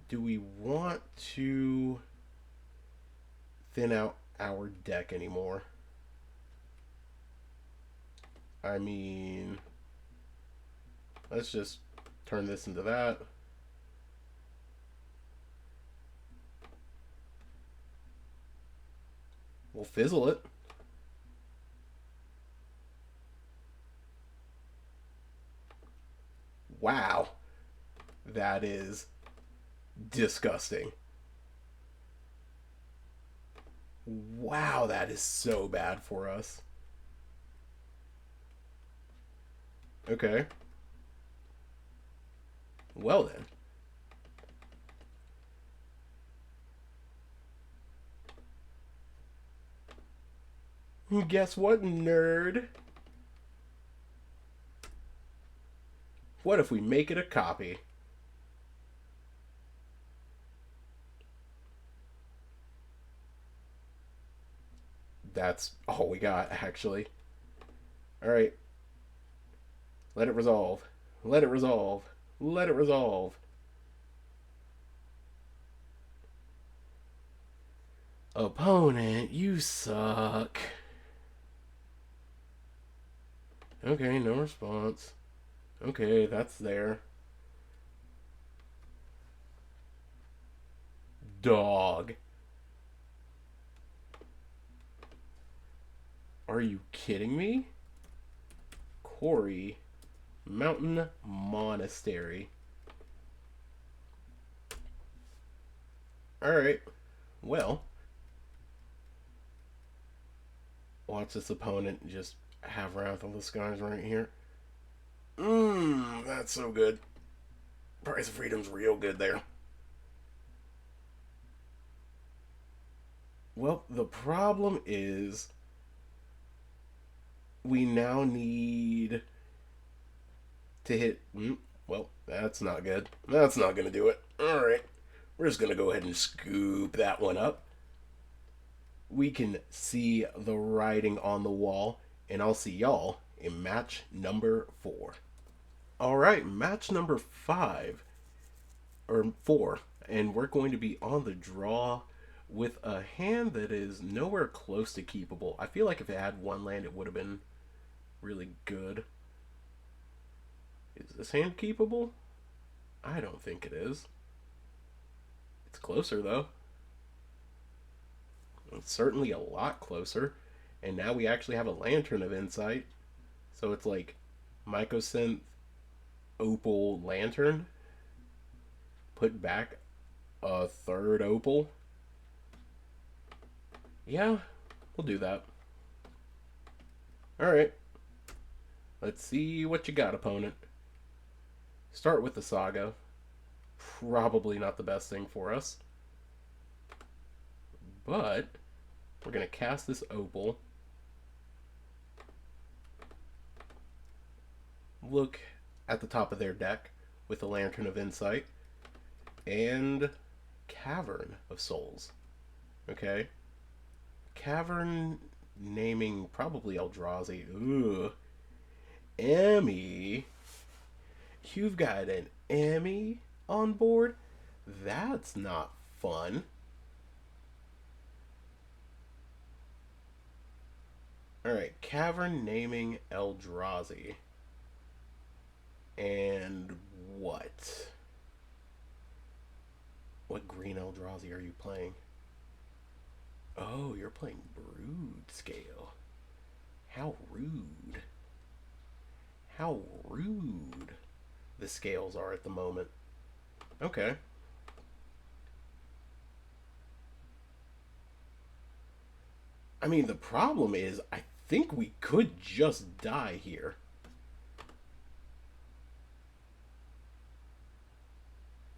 S1: Do we want to thin out our deck anymore? I mean, let's just turn this into that. We'll fizzle it. Wow. That is disgusting. Wow, that is so bad for us. Okay. Well then. Guess what, nerd? What if we make it a copy? That's all we got, actually. Alright. Let it resolve. Let it resolve. Let it resolve. Opponent, you suck. Okay, no response. Okay, that's there. Dog. Are you kidding me? Corey. Mountain Monastery. Alright. Well. Watch this opponent just have Wrath of the Skies right here. That's so good. Price of Freedom's real good there. Well, the problem is we now need to hit. Well, that's not good. That's not going to do it. Alright. We're just going to go ahead and scoop that one up. We can see the writing on the wall, and I'll see y'all in match number 4. Alright, match number 5. Or 4. And we're going to be on the draw with a hand that is nowhere close to keepable. I feel like if it had one land, it would have been really good. Is this hand keepable? I don't think it is. It's closer, though. It's certainly a lot closer. And now we actually have a Lantern of Insight. So it's like Mycosynth, Opal, Lantern. Put back a third Opal. Yeah, we'll do that. Alright. Let's see what you got, opponent. Start with the Saga. Probably not the best thing for us. But we're going to cast this Opal. Look at the top of their deck with the Lantern of Insight and Cavern of Souls. Okay? Cavern naming probably Eldrazi. Ooh. Emmy. You've got an Emmy on board? That's not fun. Alright, Cavern naming Eldrazi. And what? What green Eldrazi are you playing? Oh, you're playing Brood Scale. How rude. How rude the scales are at the moment. Okay. I mean, the problem is, I think we could just die here.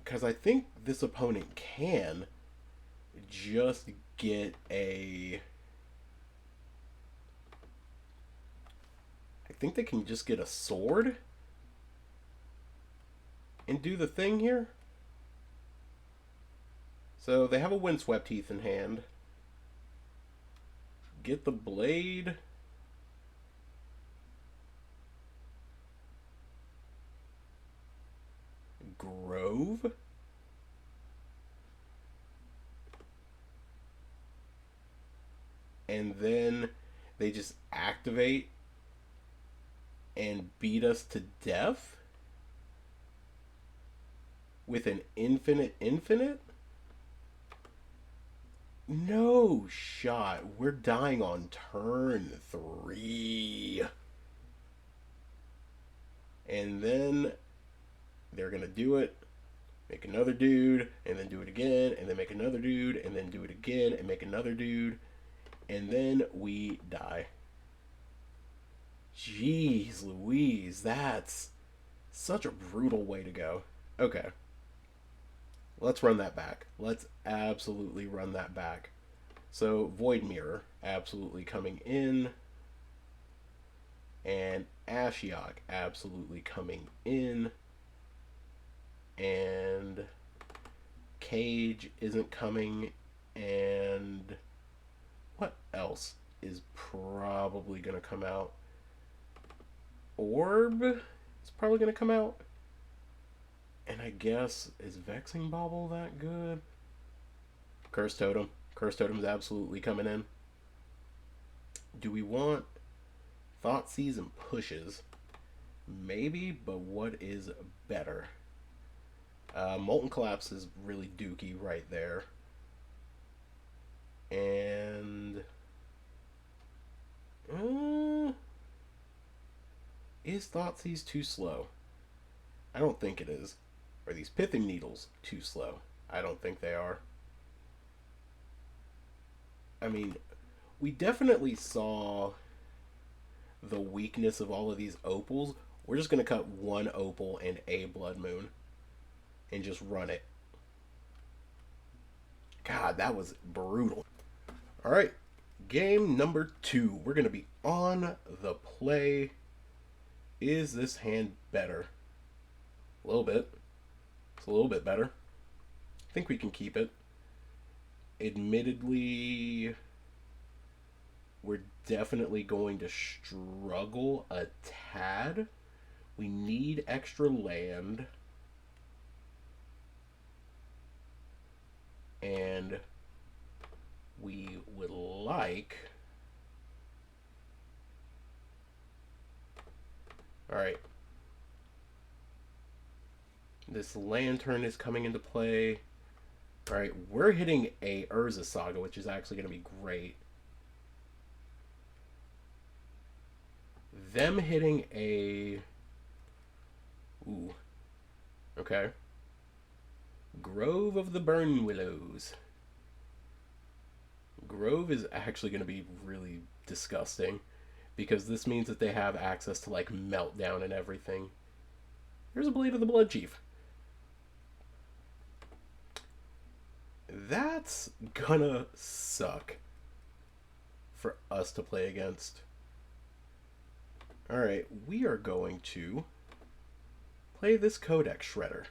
S1: Because I think this opponent can just get a... I think they can just get a sword and do the thing here. So they have a Windswept Heath in hand. Get the blade. Grove. And then they just activate and beat us to death with an infinite? No shot. We're dying on turn 3. And then they're gonna do it, make another dude, and then do it again, and then make another dude, and then do it again, and make another dude, and then we die. Jeez Louise, that's such a brutal way to go. Okay. Let's run that back. Let's absolutely run that back. So, Void Mirror absolutely coming in. And Ashiok absolutely coming in. And Cage isn't coming. And what else is probably going to come out? Orb is probably going to come out. And I guess, is Vexing Bauble that good? Curse Totem. Curse Totem's absolutely coming in. Do we want Thoughtseize and Pushes? Maybe, but what is better? Molten Collapse is really dookie right there. And... is Thoughtseize too slow? I don't think it is. Are these Pithing Needles too slow? I don't think they are. I mean, we definitely saw the weakness of all of these opals. We're just going to cut one opal and a Blood Moon and just run it. God, that was brutal. Alright, game number 2. We're going to be on the play. Is this hand better? A little bit. It's a little bit better. I think we can keep it. Admittedly, we're definitely going to struggle a tad. We need extra land. And we would like... Alright. This Lantern is coming into play. Alright, we're hitting a Urza Saga, which is actually going to be great. Them hitting a... Ooh. Okay. Grove of the Burn Willows. Grove is actually going to be really disgusting, because this means that they have access to, like, Meltdown and everything. Here's a Blade of the Blood Chief. That's gonna suck for us to play against. Alright, we are going to play this Codex Shredder.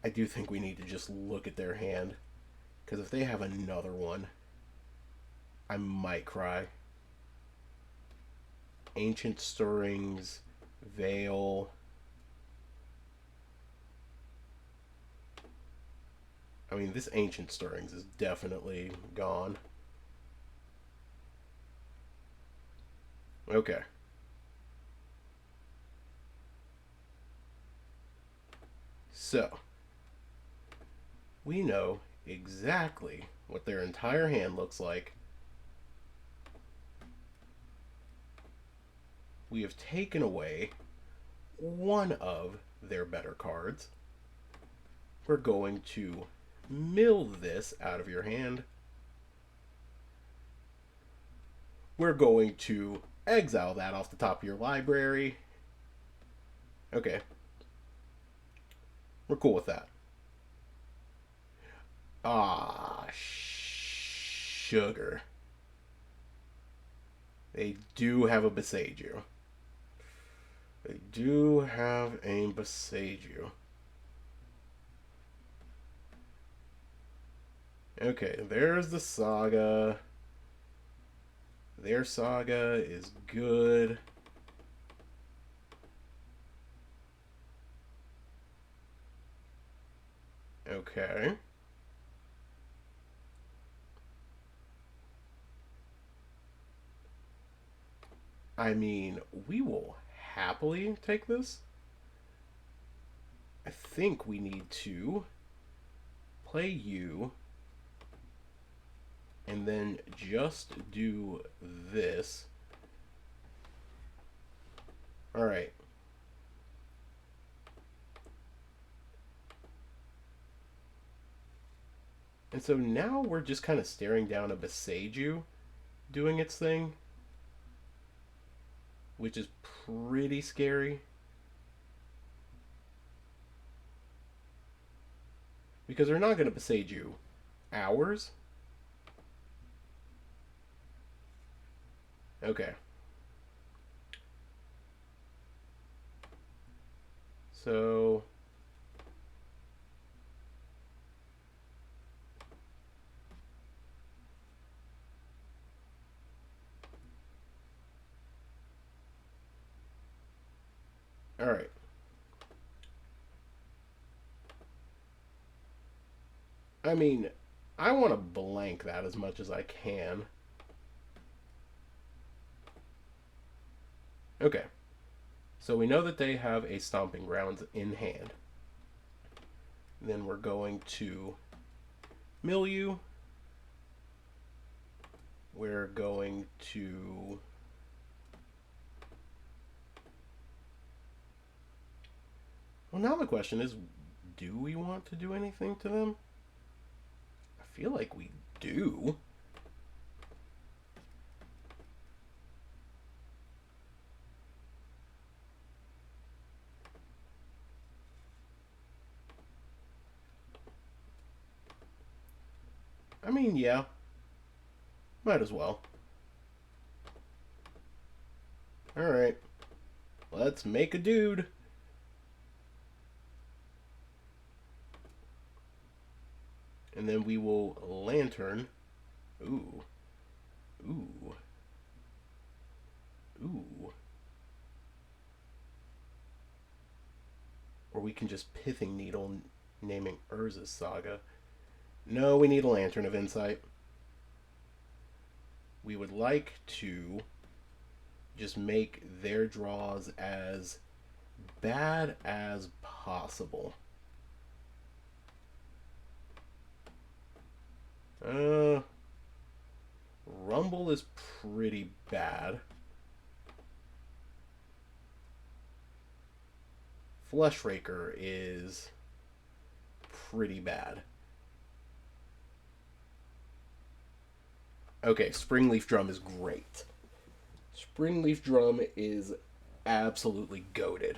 S1: I do think we need to just look at their hand, because if they have another one, I might cry. Ancient Stirrings, Veil. I mean, this Ancient Stirrings is definitely gone. Okay. So, we know exactly what their entire hand looks like. We have taken away one of their better cards. We're going to mill this out of your hand. We're going to exile that off the top of your library. Okay. We're cool with that. Ah, sugar. They do have a Beseiju. They do have a Beseiju. Okay, there's the Saga. Their Saga is good. Okay. I mean, we will happily take this. I think we need to play you and then just do this. Alright. And so now we're just kind of staring down a Beseiju doing its thing, which is pretty scary. Because they're not going to Beseiju ours. Okay. So all right. I mean, I want to blank that as much as I can. Okay. So we know that they have a Stomping Grounds in hand. Then we're going to mill you. We're going to well, now the question is, do we want to do anything to them? I feel like we do. I mean, yeah. Might as well. Alright. Let's make a dude. And then we will lantern. Ooh. Ooh. Ooh. Or we can just Pithing Needle naming Urza's Saga. No, we need a Lantern of Insight. We would like to just make their draws as bad as possible. Rumble is pretty bad. Fleshraker is pretty bad. Okay, Springleaf Drum is great. Springleaf Drum is absolutely goated.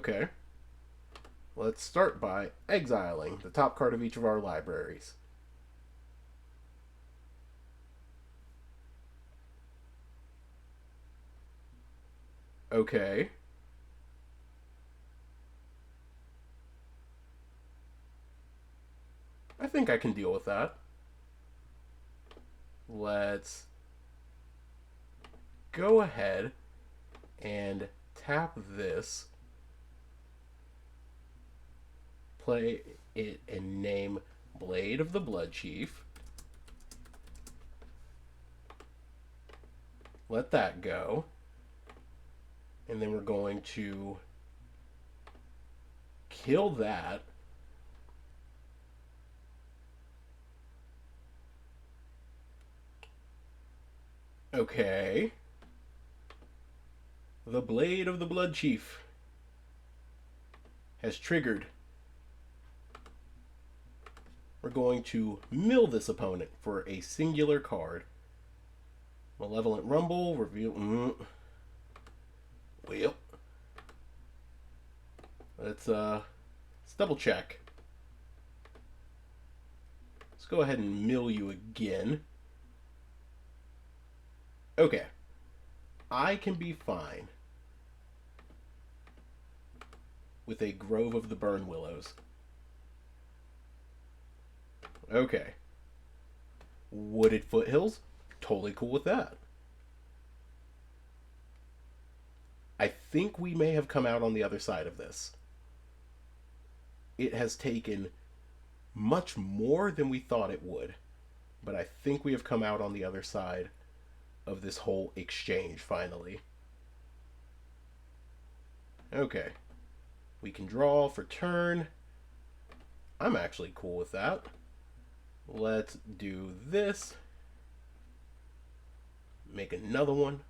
S1: Okay. Let's start by exiling the top card of each of our libraries. Okay. I think I can deal with that. Let's go ahead and tap this, play it, and name Blade of the Blood Chief. Let that go. And then we're going to kill that. Okay. The Blade of the Blood Chief has triggered. We're going to mill this opponent for a singular card. Malevolent Rumble, reveal. Well, let's double check. Let's go ahead and mill you again. Okay. I can be fine with a Grove of the Burn Willows. Okay. Wooded Foothills, totally cool with that. I think we may have come out on the other side of this. It has taken much more than we thought it would, but I think we have come out on the other side of this whole exchange finally. Okay. We can draw for turn. I'm actually cool with that. Let's do this. Make another one.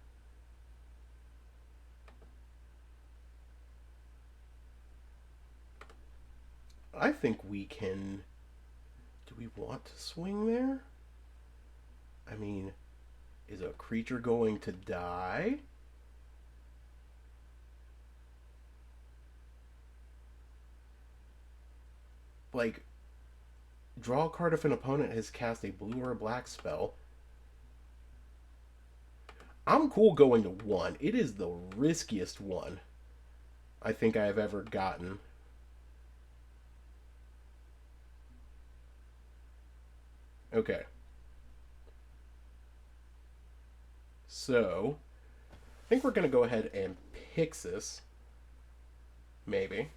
S1: I think we can... Do we want to swing there? I mean, is a creature going to die? Like, draw a card if an opponent has cast a blue or a black spell. I'm cool going to 1. It is the riskiest one I think I have ever gotten. Okay. So, I think we're going to go ahead and Pixis. Maybe.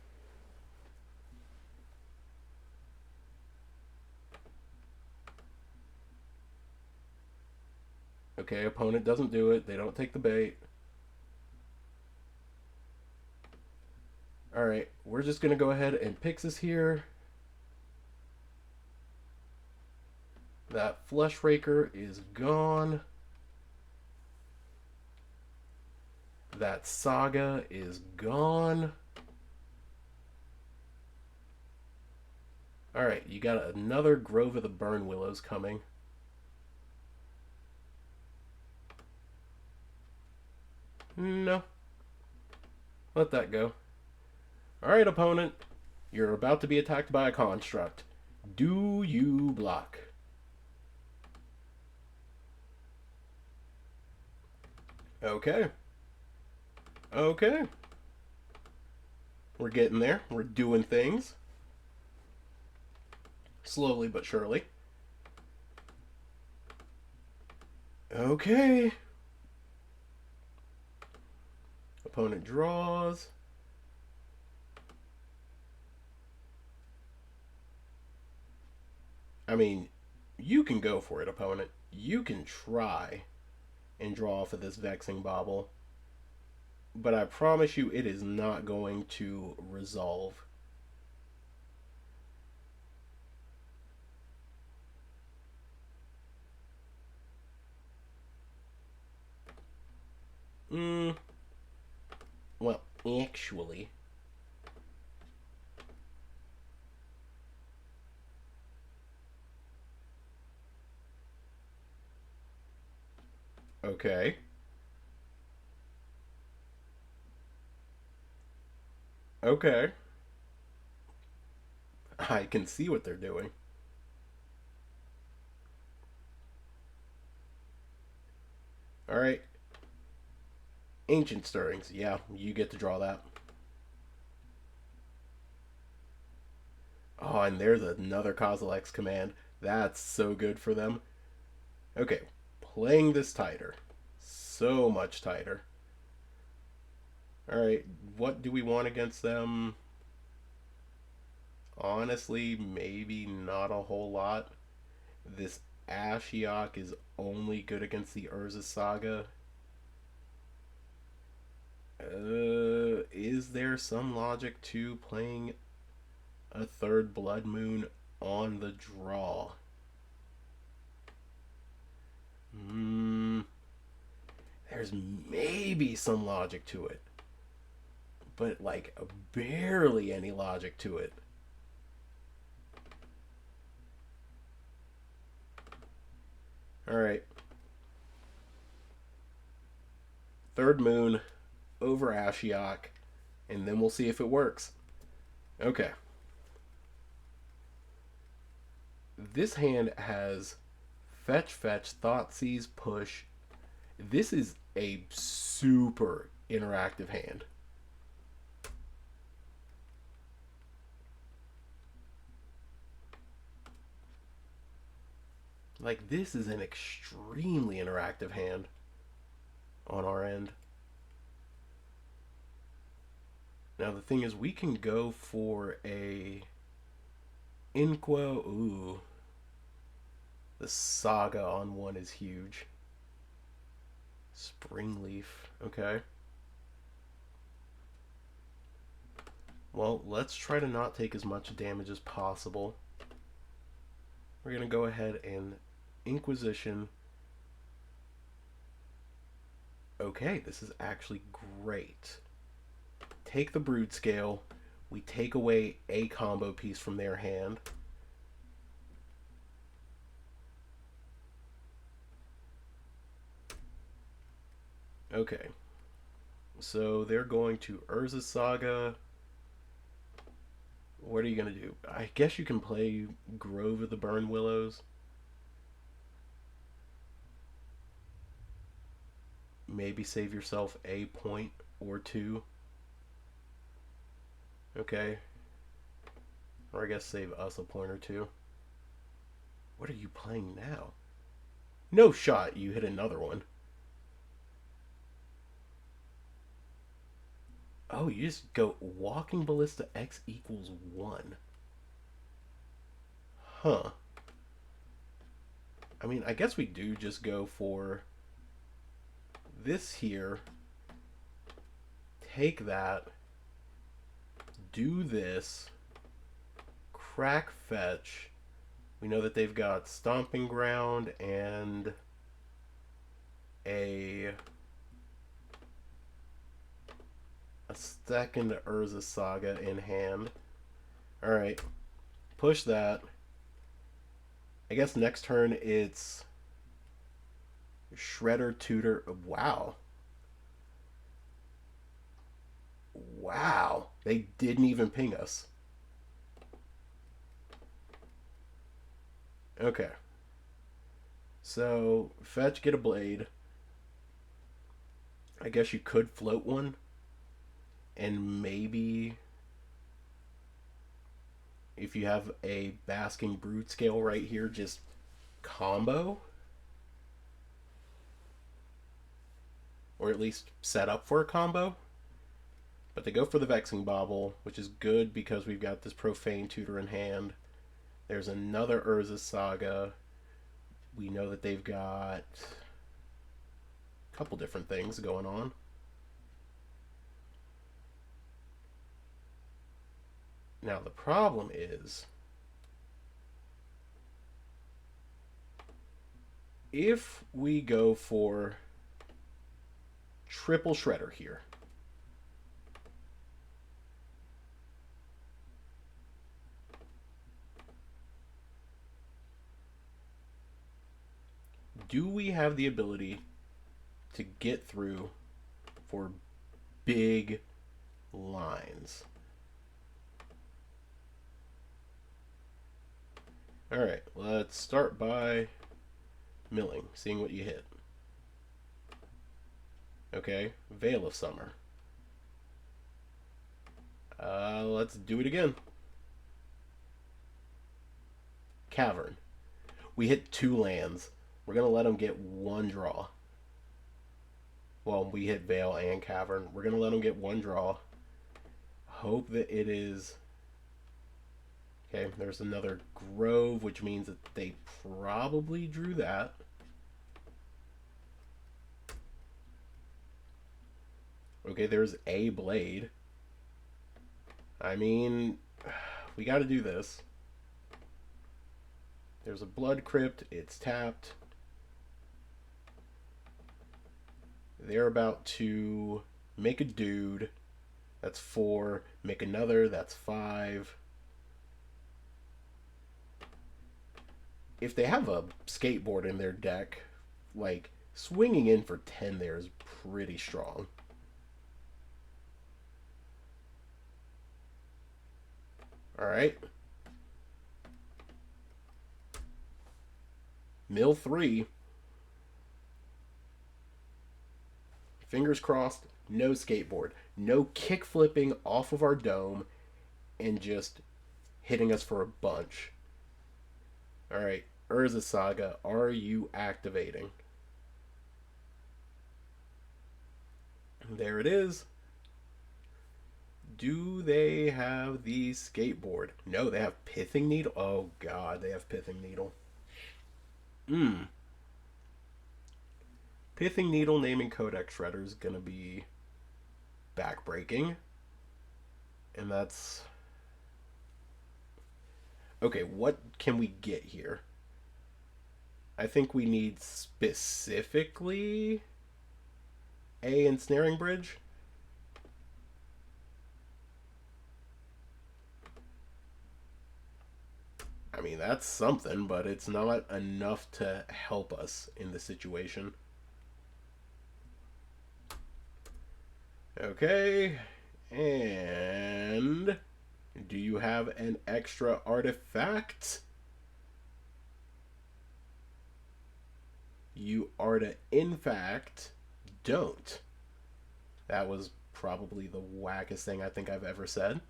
S1: Okay, opponent doesn't do it. They don't take the bait. Alright, we're just going to go ahead and Pixis here. That Fleshraker is gone. That Saga is gone. Alright, you got another Grove of the Burn Willows coming. No. Let that go. Alright, opponent. You're about to be attacked by a construct. Do you block? Okay. Okay. We're getting there. We're doing things. Slowly but surely. Okay. Opponent draws. I mean, you can go for it, opponent. You can try and draw off of this Vexing Bauble. But I promise you it is not going to resolve. Well, actually... Okay. Okay. I can see what they're doing. All right. Ancient Stirrings. Yeah, you get to draw that. Oh, and there's another Kozilek's command. That's so good for them. Okay, playing this tighter. So much tighter. Alright, what do we want against them? Honestly, maybe not a whole lot. This Ashiok is only good against the Urza Saga. Is there some logic to playing a third Blood Moon on the draw? There's maybe some logic to it, but like barely any logic to it. All right, third moon over Ashiok, and then we'll see if it works. Okay, this hand has fetch, fetch, Thoughtseize, push. This is a super interactive hand. Like, this is an extremely interactive hand on our end. Now, the thing is, we can go for a Inquo. Ooh. The Saga on one is huge. Springleaf. Okay. Well, let's try to not take as much damage as possible. We're going to go ahead and Inquisition. Okay, this is actually great. Take the Brood Scale. We take away a combo piece from their hand. Okay. So they're going to Urza Saga. What are you going to do? I guess you can play Grove of the Burn Willows. Maybe save yourself a point or two. Okay. Or I guess save us a point or two. What are you playing now? No shot, you hit another one. Oh, you just go Walking Ballista X equals 1. Huh. I mean, I guess we do just go for this here. Take that. Do this. Crack fetch. We know that they've got Stomping Ground and a second Urza Saga in hand. Alright. Push that. I guess next turn it's Shredder, Tutor. Wow. Wow. They didn't even ping us. Okay. So, fetch, get a blade. I guess you could float one. And maybe if you have a Basking Brood Scale right here, just combo. Or at least set up for a combo. But they go for the Vexing Bauble, which is good because we've got this Profane Tutor in hand. There's another Urza Saga. We know that they've got a couple different things going on. Now the problem is, if we go for triple Shredder here, do we have the ability to get through for big lines? Alright, let's start by milling, seeing what you hit. Okay, Veil of Summer. Let's do it again. Cavern. We hit 2 lands. We're going to let them get 1 draw. Well, we hit Veil and Cavern. We're going to let them get 1 draw. Hope that it is... Okay, there's another Grove, which means that they probably drew that. Okay, there's a Blade. I mean, we got to do this. There's a Blood Crypt. It's tapped. They're about to make a dude. That's 4. Make another. That's 5. If they have a skateboard in their deck, like, swinging in for 10 there is pretty strong. Alright. Mill 3. Fingers crossed, no skateboard. No kick flipping off of our dome and just hitting us for a bunch. Alright, Urza Saga, are you activating? There it is. Do they have the skateboard? No, they have Pithing Needle. Oh god, they have Pithing Needle. Pithing Needle naming Codex Shredder is gonna be backbreaking. And that's... Okay, what can we get here? I think we need specifically a Ensnaring Bridge. I mean, that's something, but it's not enough to help us in the situation. Okay, and do you have an extra artifact? You in fact don't. That was probably the wackest thing I think I've ever said.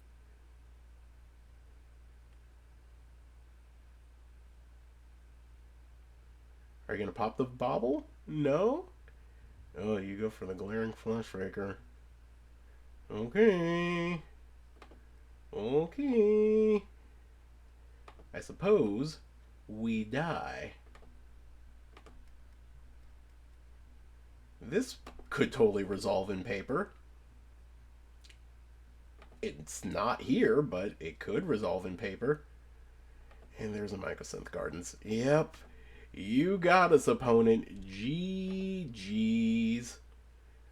S1: Are you gonna pop the bauble? No? Oh, you go for the glaring Fleshraker. Okay. Okay. I suppose we die. This could totally resolve in paper. It's not here, but it could resolve in paper. And there's a Mycosynth Gardens. Yep. You got us, opponent. GG's.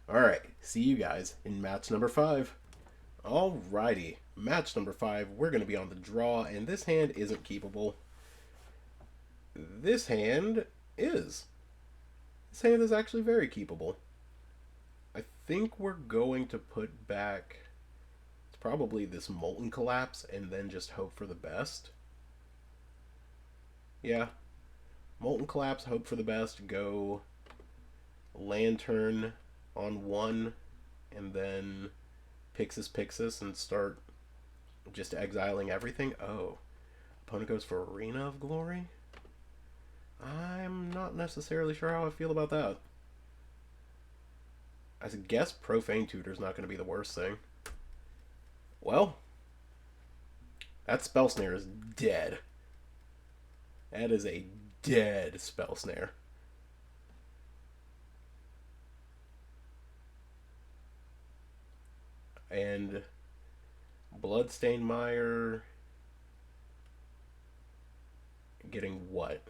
S1: Alright, see you guys in match number 5. Alrighty, match number 5, we're going to be on the draw, and this hand isn't keepable. This hand is. This hand is actually very keepable. I think we're going to put back... It's probably this Molten Collapse, and then just hope for the best. Yeah. Molten Collapse, hope for the best, go Lantern on 1, and then Pixis and start just exiling everything. Oh, opponent goes for Arena of Glory? I'm not necessarily sure how I feel about that. I guess Profane Tutor's not going to be the worst thing. Well, that Spell Snare is dead. That is a dead Spell Snare. And Bloodstained Mire getting what?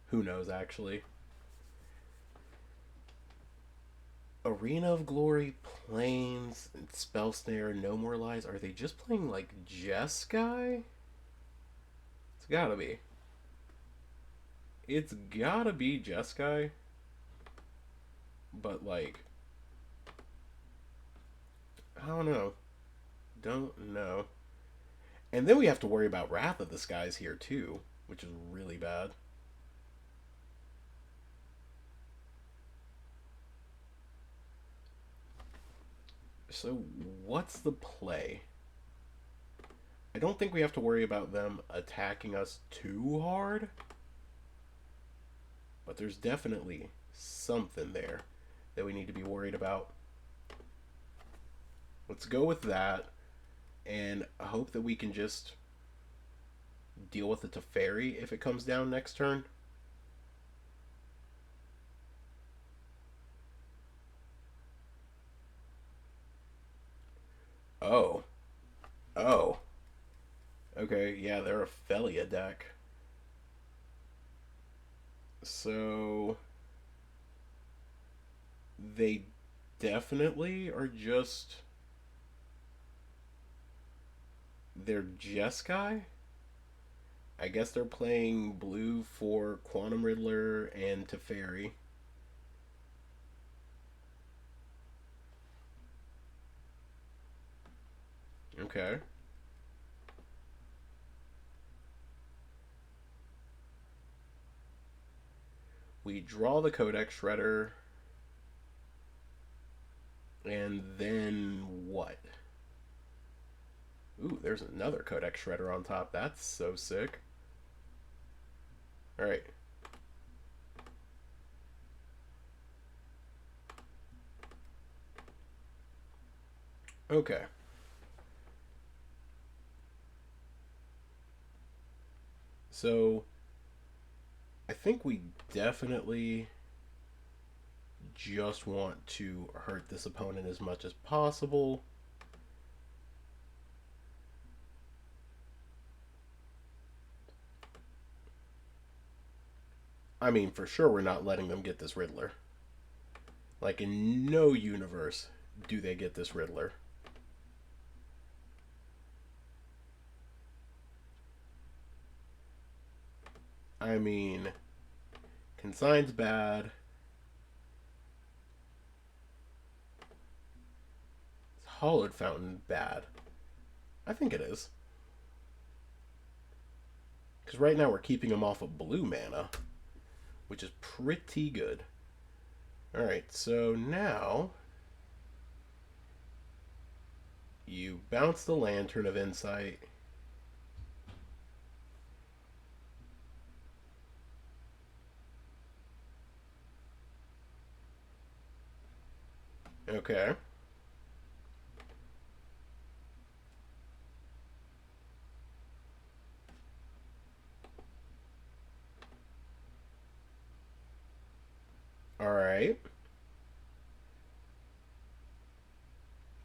S1: Who knows, actually. Arena of Glory, Plains, and Spell Snare, No More Lies. Are they just playing, like, Jeskai? It's gotta be. It's gotta be Jeskai. But, like... I don't know. Don't know. And then we have to worry about Wrath of the Skies here too, which is really bad. So what's the play? I don't think we have to worry about them attacking us too hard. But there's definitely something there that we need to be worried about. Let's go with that and hope that we can just deal with the Teferi if it comes down next turn. Oh. Oh. Okay, yeah, they're a Felia deck. So they definitely are just they're Jeskai. I guess they're playing blue for Quantum Riddler and Teferi. Okay. We draw the Codex Shredder. And then what? Ooh, there's another Codex Shredder on top. That's so sick. Alright. Okay. So, I think we definitely just want to hurt this opponent as much as possible. I mean, for sure we're not letting them get this Riddler. Like, in no universe do they get this Riddler. I mean, Consign's bad. Hollowed Fountain bad. I think it is. Because right now we're keeping him off of blue mana, which is pretty good. Alright, so now you bounce the Lantern of Insight. Okay. Alright.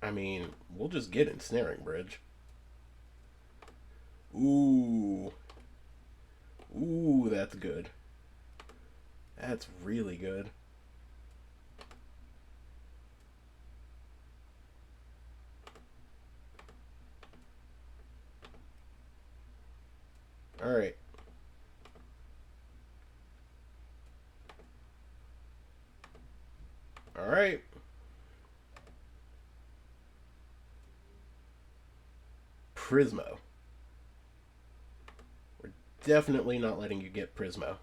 S1: I mean, we'll just get Ensnaring Bridge. Ooh. Ooh, that's good. That's really good. Alright. Alright. Prismo. We're definitely not letting you get Prismo.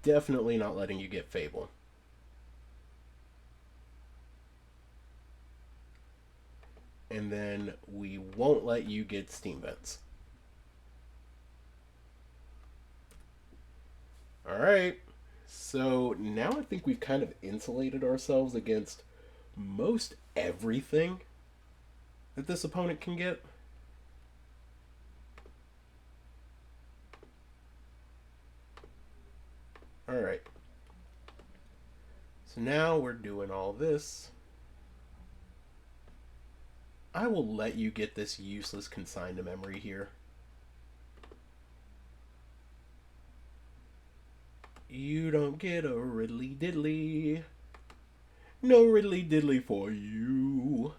S1: Definitely not letting you get Fable. And then we won't let you get Steam Vents. Alright. So now I think we've kind of insulated ourselves against most everything that this opponent can get. Alright. So now we're doing all this. I will let you get this useless Consign to Memory here. You don't get a riddly diddly. No riddly diddly for you.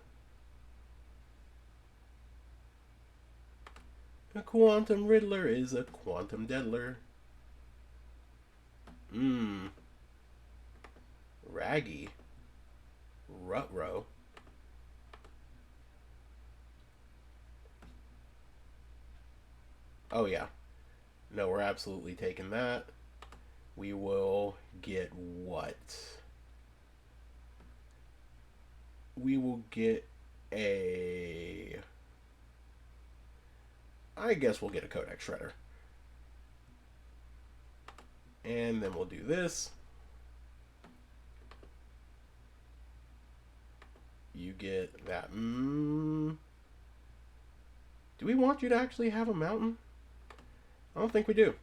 S1: A Quantum Riddler is a Quantum Deadler. Raggy. Ruh-roh. Oh yeah. No, we're absolutely taking that. We will get what? We will get a... I guess we'll get a Codex Shredder. And then we'll do this. You get that. Do we want you to actually have a mountain? I don't think we do.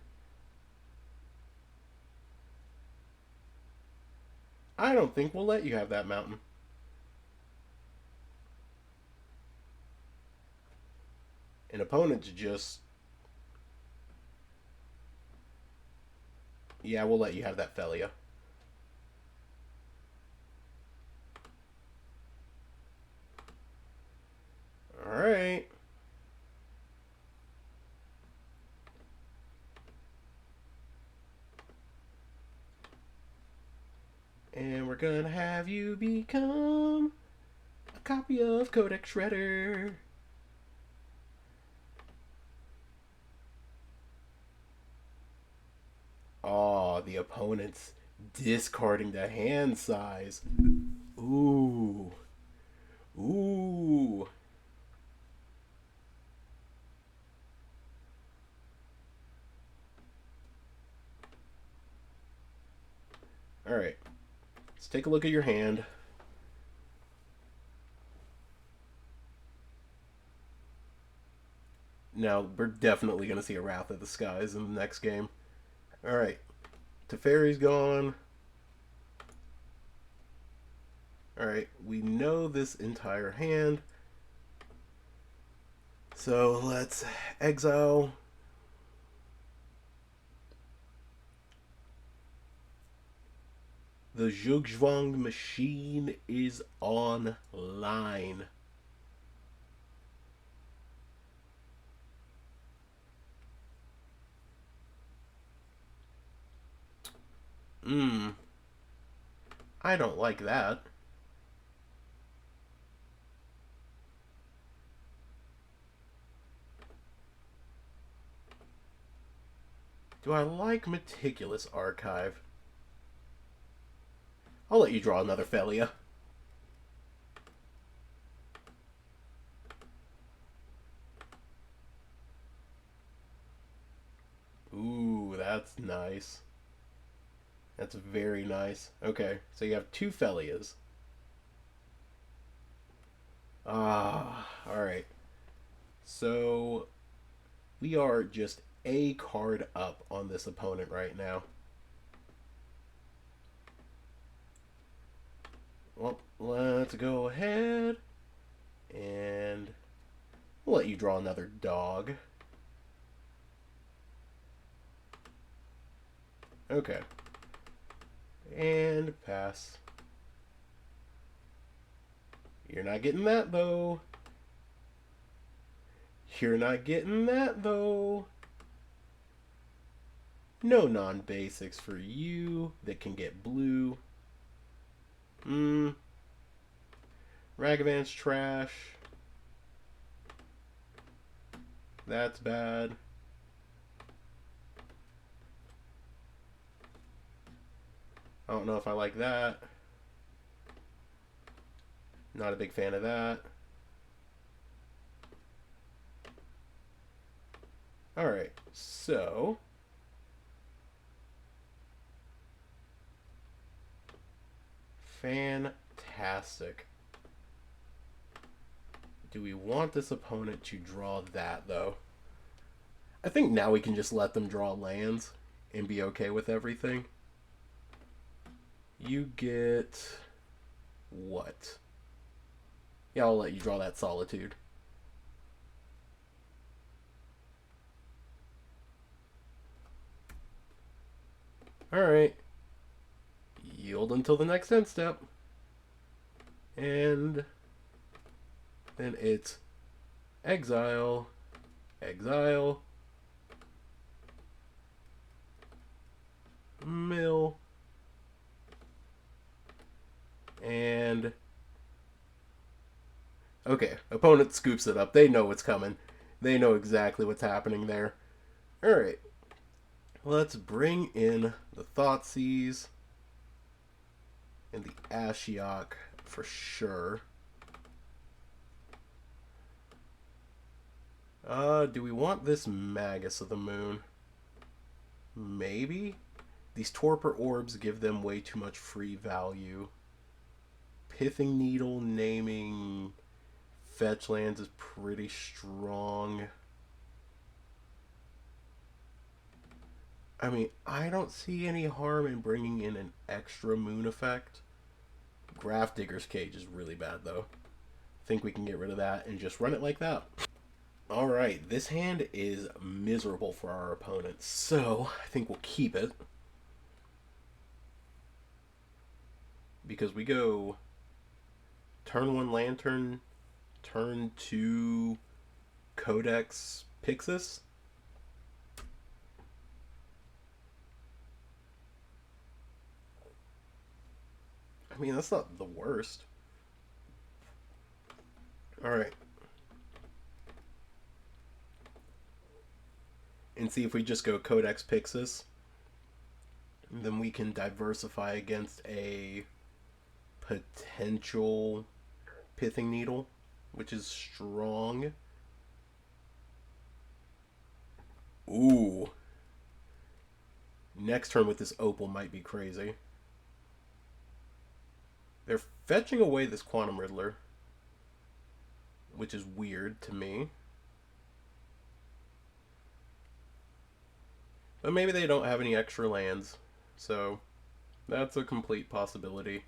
S1: I don't think we'll let you have that mountain. An opponent's just... Yeah, we'll let you have that Felia. Alright. And we're gonna have you become a copy of Codex Shredder. Oh, the opponent's discarding the hand size. Ooh. Ooh. Alright. Let's take a look at your hand. Now, we're definitely going to see a Wrath of the Skies in the next game. Alright. Teferi's gone. Alright, we know this entire hand. So let's exile. The Zhugzwang machine is online. I don't like that. Do I like Meticulous Archive? I'll let you draw another Felia. Ooh, that's nice. That's very nice. Okay, so you have two Felias. Alright. So, we are just a card up on this opponent right now. Well, let's go ahead and we'll let you draw another dog. Okay. And pass. You're not getting that, though. You're not getting that, though. No non-basics for you that can get blue. Ragavan's trash. That's bad. I don't know if I like that. Not a big fan of that. Alright, so... Fantastic. Do we want this opponent to draw that, though? I think now we can just let them draw lands and be okay with everything. You get... what? Yeah, I'll let you draw that Solitude. Alright. Yield until the next end step. And then it's exile, exile, mill, and Okay, opponent scoops it up. They know what's coming. They know exactly what's happening there. Alright, let's bring in the Thoughtseize and the Ashiok for sure. Do we want this Magus of the Moon? Maybe? These Torpor Orbs give them way too much free value. Pithing Needle naming fetch lands is pretty strong. I mean, I don't see any harm in bringing in an extra moon effect. Grafdigger's Cage is really bad, though. I think we can get rid of that and just run it like that. Alright, this hand is miserable for our opponent, so I think we'll keep it. Because we go turn 1 Lantern, turn 2 Codex Pixis. I mean, that's not the worst. Alright. And see if we just go Codex Pixis. Then we can diversify against a potential Pithing Needle, which is strong. Ooh. Next turn with this Opal might be crazy. They're fetching away this Quantum Riddler, which is weird to me. But maybe they don't have any extra lands, so that's a complete possibility.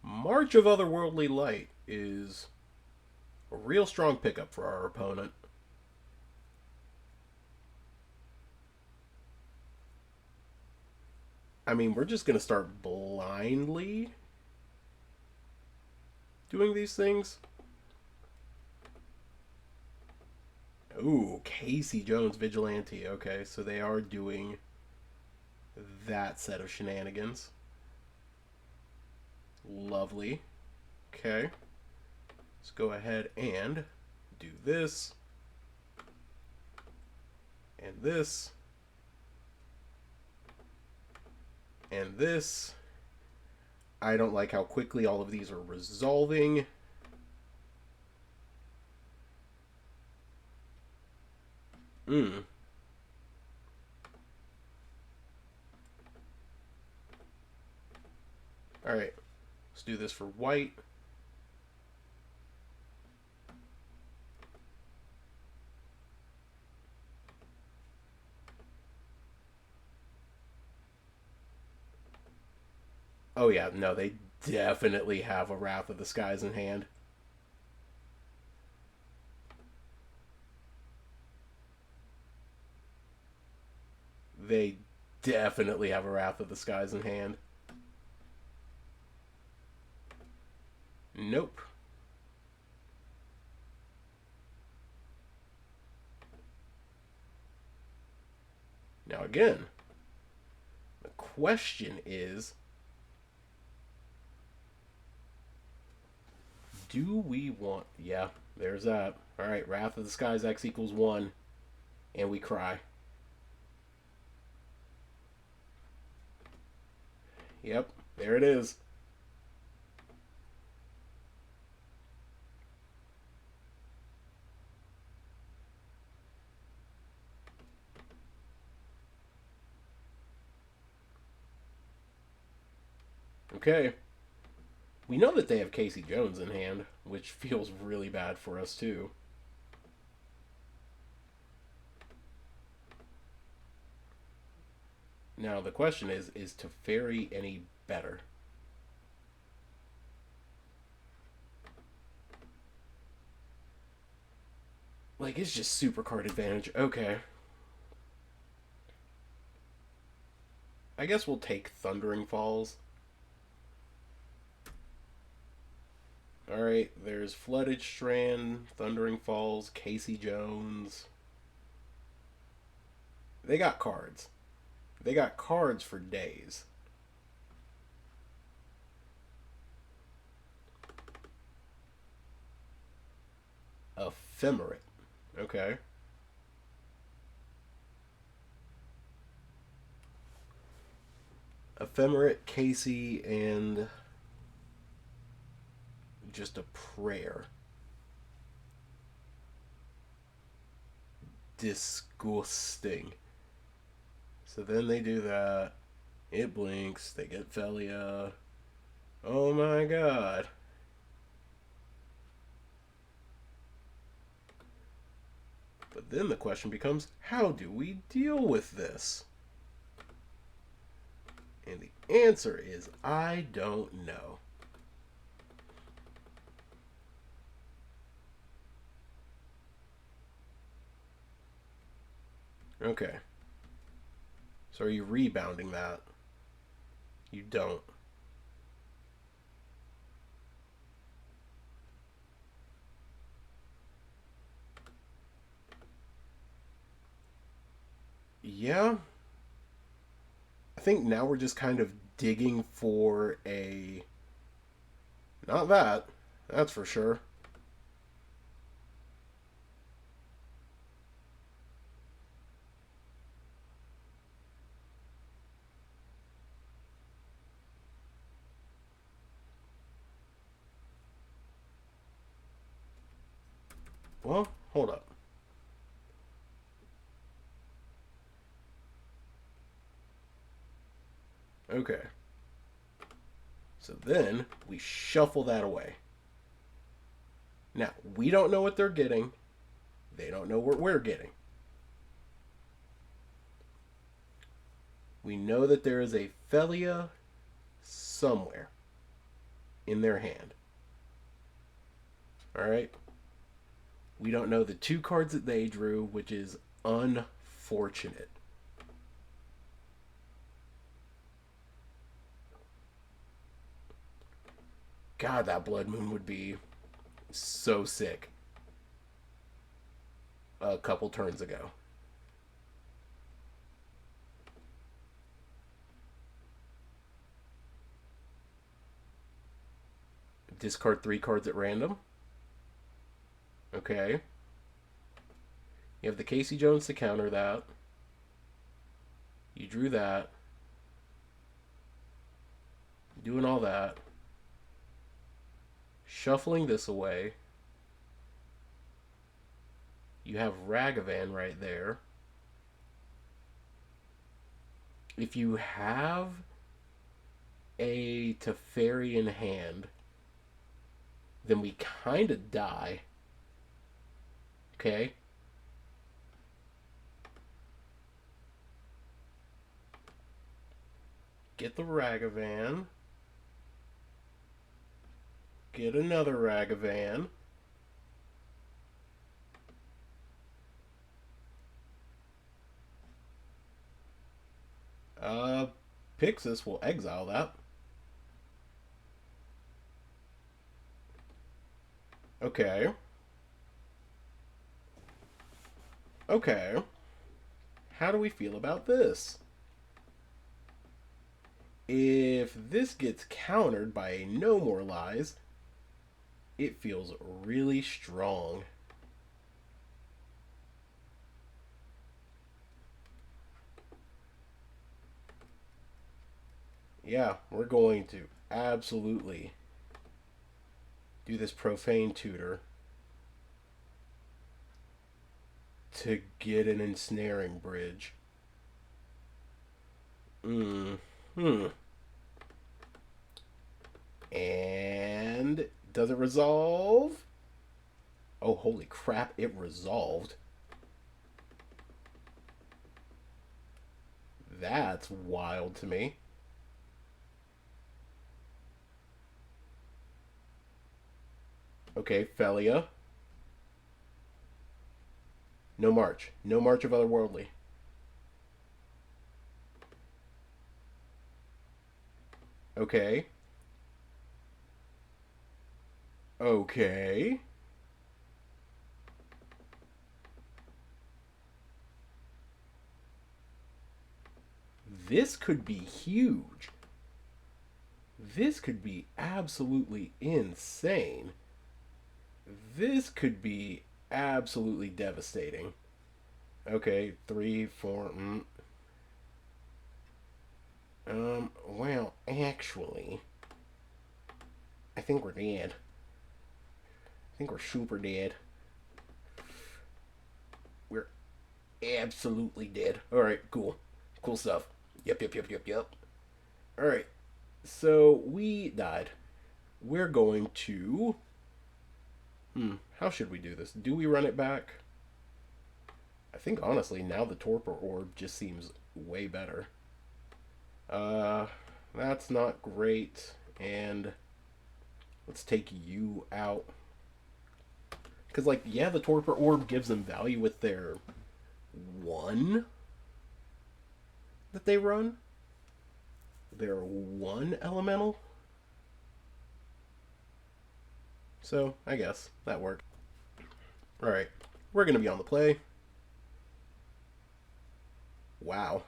S1: March of Otherworldly Light is a real strong pickup for our opponent. I mean, we're just going to start blindly doing these things. Ooh, Casey Jones Vigilante. Okay, so they are doing that set of shenanigans. Lovely. Okay. Let's go ahead and do this. And this. And this. I don't like how quickly all of these are resolving. Alright. Let's do this for white. Oh yeah, no, they definitely have a Wrath of the Skies in hand. They definitely have a Wrath of the Skies in hand. Nope. Now again, the question is, do we want... Yeah, there's that. Alright, Wrath of the Skies X equals 1. And we cry. Yep, there it is. Okay. We know that they have Casey Jones in hand, which feels really bad for us too. Now the question is Teferi any better? Like, it's just super card advantage. Okay. I guess we'll take Thundering Falls. Alright, there's Flooded Strand, Thundering Falls, Casey Jones. They got cards. They got cards for days. Ephemerate. Okay. Ephemerate, Casey, and just a prayer. Disgusting. So then they do that. It blinks. They get Felia. Oh my god. But then the question becomes, how do we deal with this? And the answer is, I don't know. Okay. So are you rebounding that? You don't. Yeah. I think now we're just kind of digging for a. Not that. That's for sure. Well, hold up. Okay. So then we shuffle that away. Now, we don't know what they're getting. They don't know what we're getting. We know that there is a Felia somewhere in their hand. Alright? We don't know the two cards that they drew, which is unfortunate. God, that Blood Moon would be so sick a couple turns ago. Discard 3 cards at random. Okay. You have the Casey Jones to counter that. You drew that. Doing all that. Shuffling this away. You have Ragavan right there. If you have a Teferi in hand, then we kind of die. Okay? Get the Ragavan. Get another Ragavan. Pixis will exile that. Okay. Okay. How do we feel about this? If this gets countered by a No More Lies, it feels really strong. Yeah, we're going to absolutely do this Profane Tutor to get an Ensnaring Bridge. And does it resolve? Oh, holy crap, it resolved. That's wild to me. Okay, Felia. No March. No March of Otherworldly. Okay. Okay. This could be huge. This could be absolutely insane. This could be absolutely devastating. Okay, three, four. Well, actually, I think we're dead. I think we're super dead. We're absolutely dead. All right, cool, cool stuff. Yep, yep, yep, yep, yep. All right, so we died. We're going to. How should we do this? Do we run it back? I think honestly, now the torpor orb just seems way better. Uh, that's not great. And let's take you out. Because, like, yeah, the torpor orb gives them value with their one that they run. Their one elemental. So, I guess that worked. Alright, we're going to be on the play. Wow.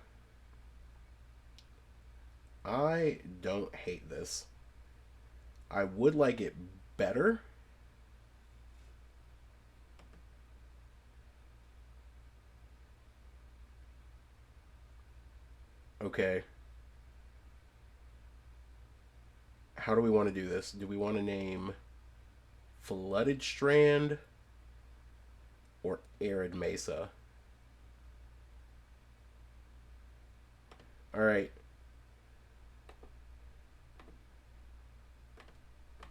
S1: I don't hate this. I would like it better. Okay. How do we want to do this? Do we want to name Flooded Strand or Arid Mesa? Alright.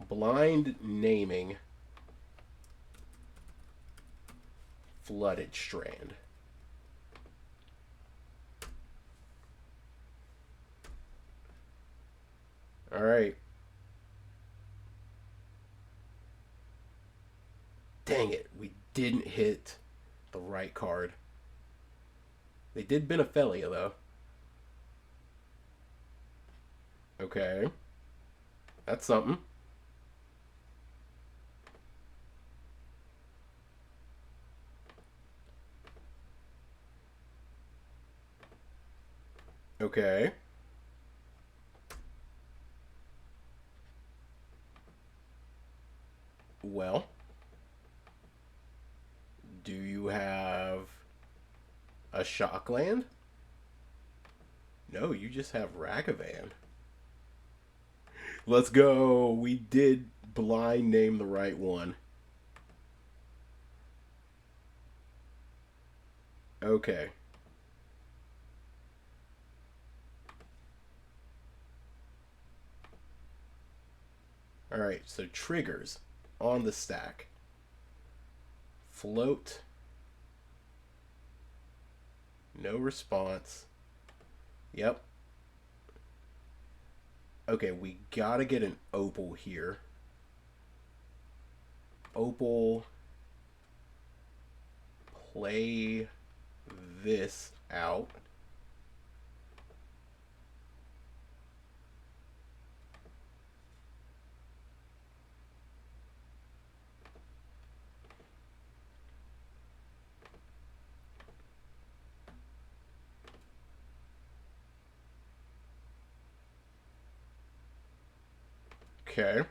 S1: Blind naming Flooded Strand. Alright. Dang it, we didn't hit the right card. They did Benephalia, though. Okay. That's something. Okay. Well, do you have a Shockland? No, you just have Ragavan. Let's go. We did blind name the right one. Okay. Alright, so triggers on the stack. Float. No response. Yep. Okay, we gotta get an opal here. Opal. Play this out. Okay.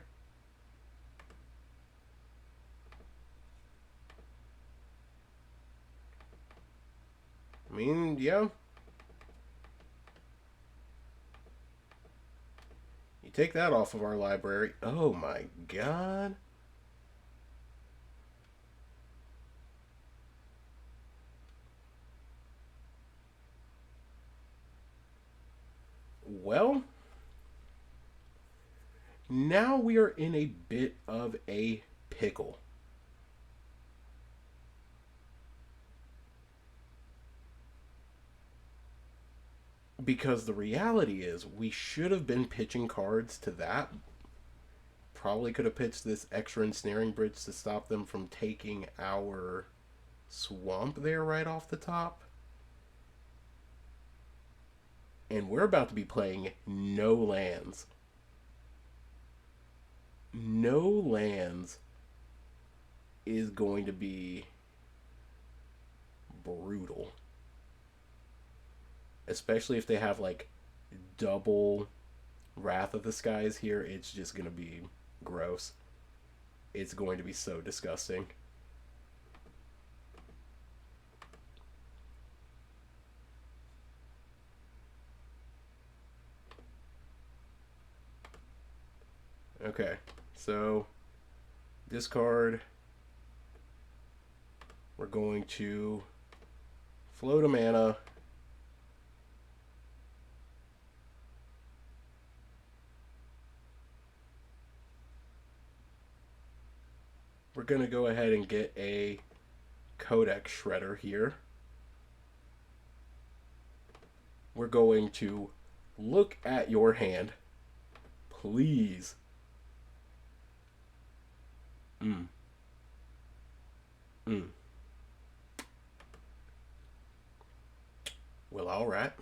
S1: I mean, yeah. You take that off of our library. Oh my god. Well, now we are in a bit of a pickle. Because the reality is, we should have been pitching cards to that. Probably could have pitched this extra ensnaring bridge to stop them from taking our swamp there right off the top. And we're about to be playing no lands. No lands is going to be brutal. Especially if they have like double Wrath of the Skies here, it's just going to be gross. it's going to be so disgusting. Okay, so discard. We're going to float a mana. We're going to go ahead and get a Codex Shredder here. We're going to look at your hand. Please. Mm. Mm. Well, alright.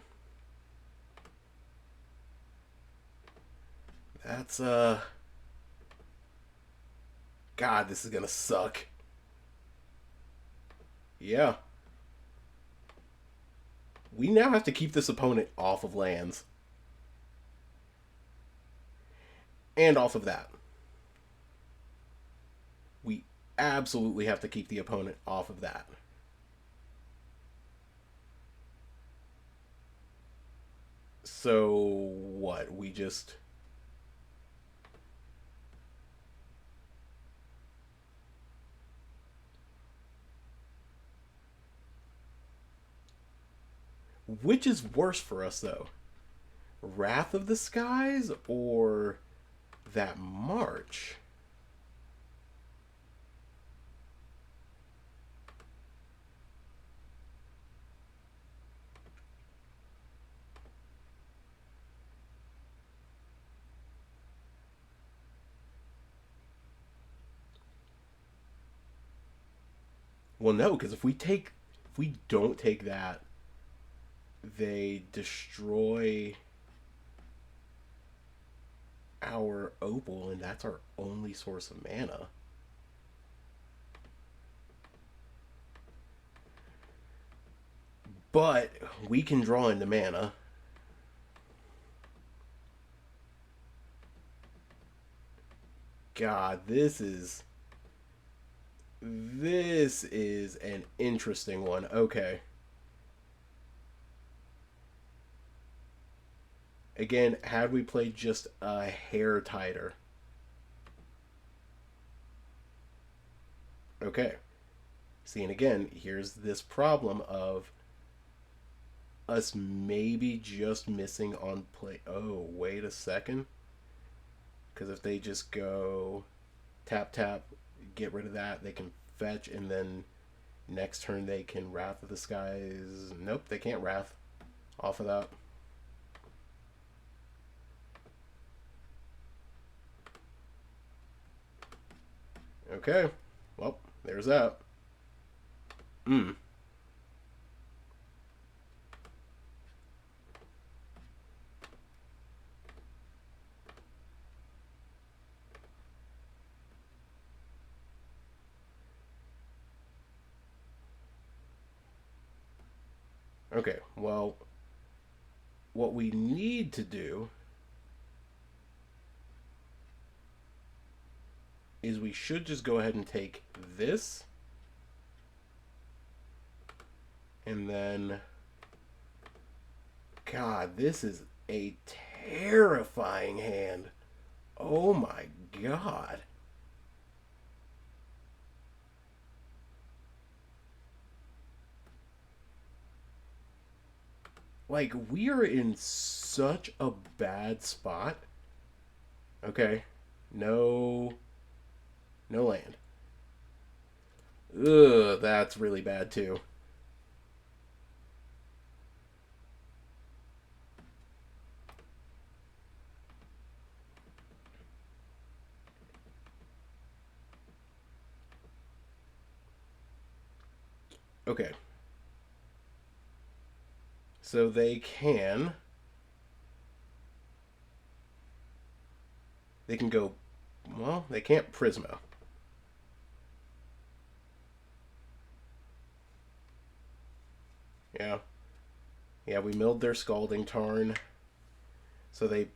S1: That's, God, this is gonna suck. Yeah. We now have to keep this opponent off of lands. And off of that. We absolutely have to keep the opponent off of that. So, what? We just... Which is worse for us, though? Wrath of the Skies or that March? Well, no, because if we don't take that, they destroy our opal, and that's our only source of mana. But we can draw into mana. God, this is an interesting one. Okay. Again, had we played just a hair tighter. Okay. See, and again, here's this problem of us maybe just missing on play. Oh, wait a second. Because if they just go tap, tap, get rid of that, they can fetch, and then next turn they can Wrath of the Skies. Nope, they can't Wrath off of that. Okay, well, there's that. Mm. Okay, well, what we need to do is we should just go ahead and take this, and then, God, this is a terrifying hand. Oh my God. Like, we are in such a bad spot. Okay. No. No land. Ugh, that's really bad too. Okay. So they can... They can go... Well, they can't Prisma. Yeah. Yeah, we milled their Scalding Tarn. So they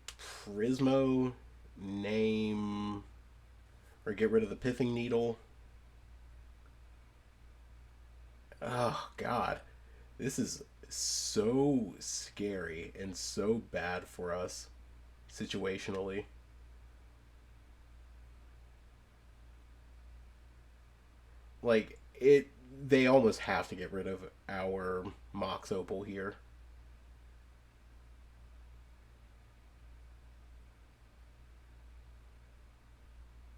S1: Prismo, name... Or get rid of the Pithing Needle. Oh, God. This is so scary and so bad for us situationally. Like, they almost have to get rid of our Mox Opal here.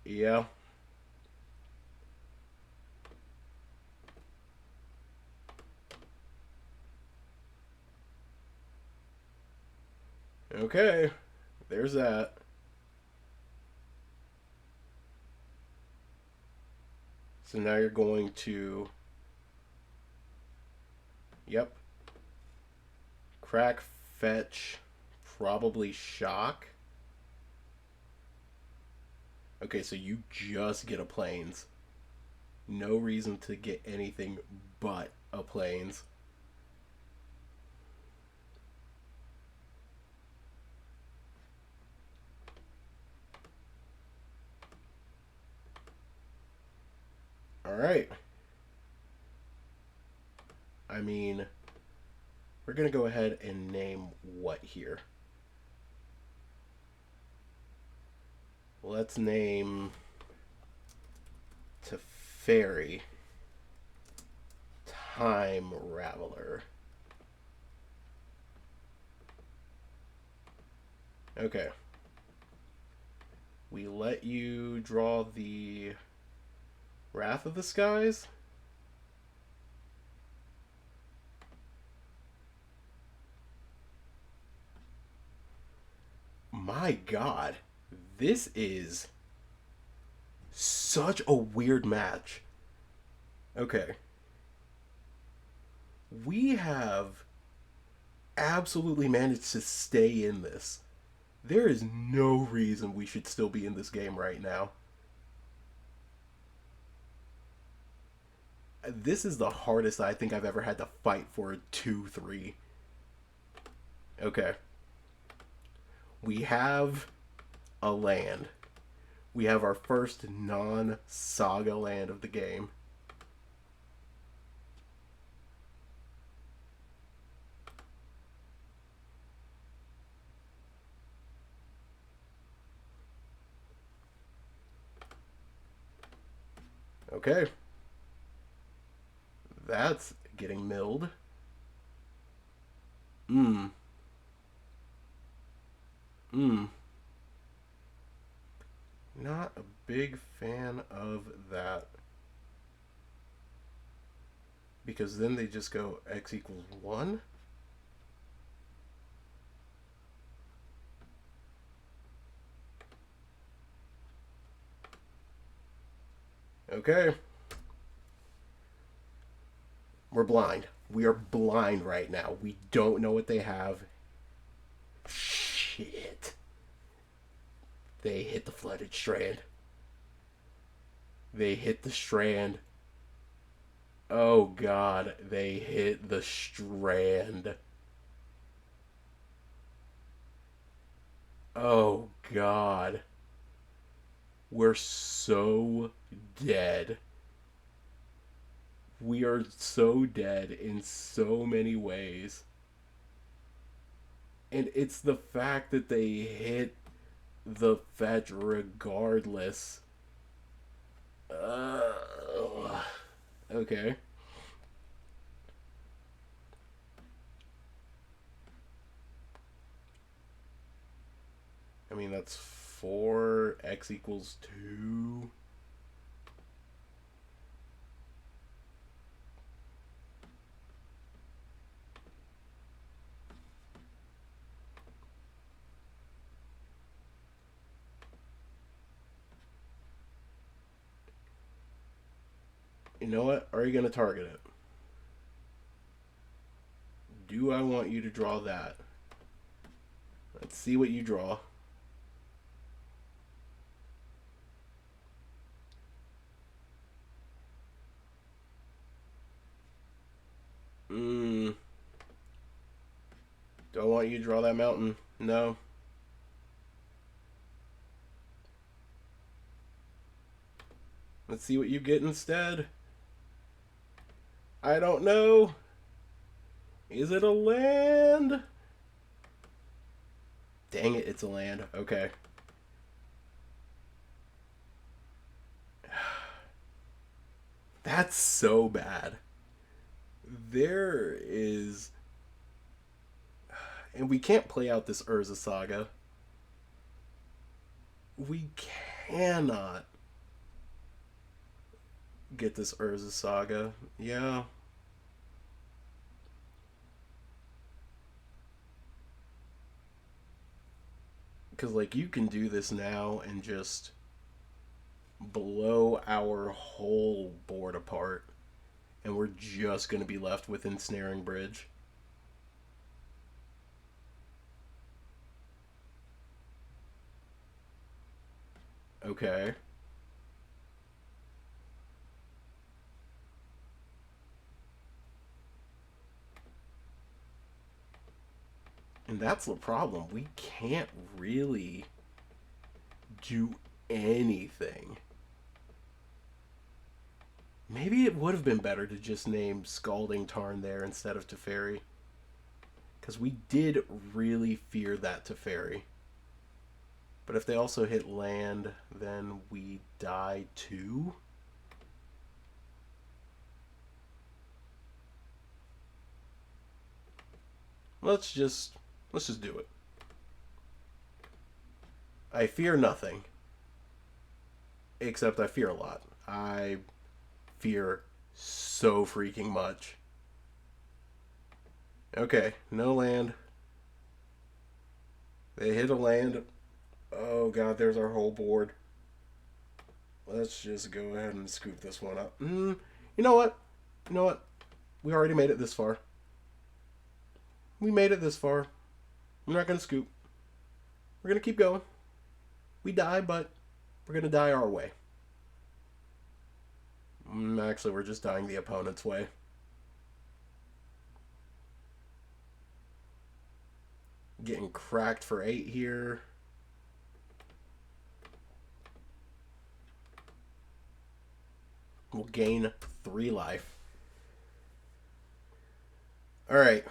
S1: Yeah. Okay. There's that. So now you're going to. Yep. Crack, fetch, probably shock. Okay, so you just get a plains. No reason to get anything but a plains. Alright. I mean, we're going to go ahead and name what here? Let's name Teferi Time Raveler. Okay. We let you draw the Wrath of the Skies. My God, this is such a weird match. Okay. We have absolutely managed to stay in this. There is no reason we should still be in this game right now. This is the hardest I think I've ever had to fight for a 2-3. Okay. We have a land. We have our first non-saga land of the game. Okay. That's getting milled. Mmm. Mmm. Not a big fan of that. Because then they just go x equals 1. Okay. We're blind. We are blind right now. We don't know what they have. Shit. They hit the flooded strand. They hit the strand. Oh God, they hit the strand. Oh God. We're so dead. We are so dead in so many ways. And it's the fact that they hit the fetch regardless. Okay. I mean, that's 4, x equals 2. You know what? Are you going to target it? Do I want you to draw that? Let's see what you draw. Do I want you to draw that mountain? No. Let's see what you get instead. I don't know. Is it a land? Dang it, it's a land. Okay. That's so bad. There is... And we can't play out this Urza Saga. We cannot get this Urza Saga. Yeah. Because, like, you can do this now and just blow our whole board apart. And we're just going to be left with Ensnaring Bridge. Okay. And that's the problem. We can't really do anything. Maybe it would have been better to just name Scalding Tarn there instead of Teferi. Because we did really fear that Teferi. But if they also hit land, then we die too? Let's just do it. I fear nothing. Except I fear a lot. I fear so freaking much. Okay, no land. They hit a land. Oh god, there's our whole board. Let's just go ahead and scoop this one up. You know what? You know what? We already made it this far. We made it this far. I'm not going to scoop. We're going to keep going. We die, but we're going to die our way. Actually, we're just dying the opponent's way. Getting cracked for 8 here. We'll gain 3 life. Alright.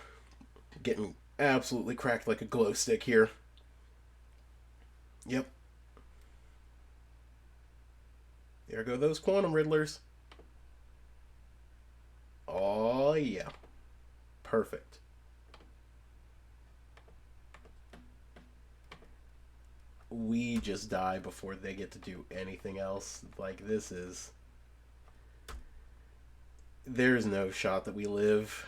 S1: Getting absolutely cracked like a glow stick here. Yep. There go those Quantum Riddlers. Oh, yeah. Perfect. We just die before they get to do anything else. Like, this is... There's no shot that we live.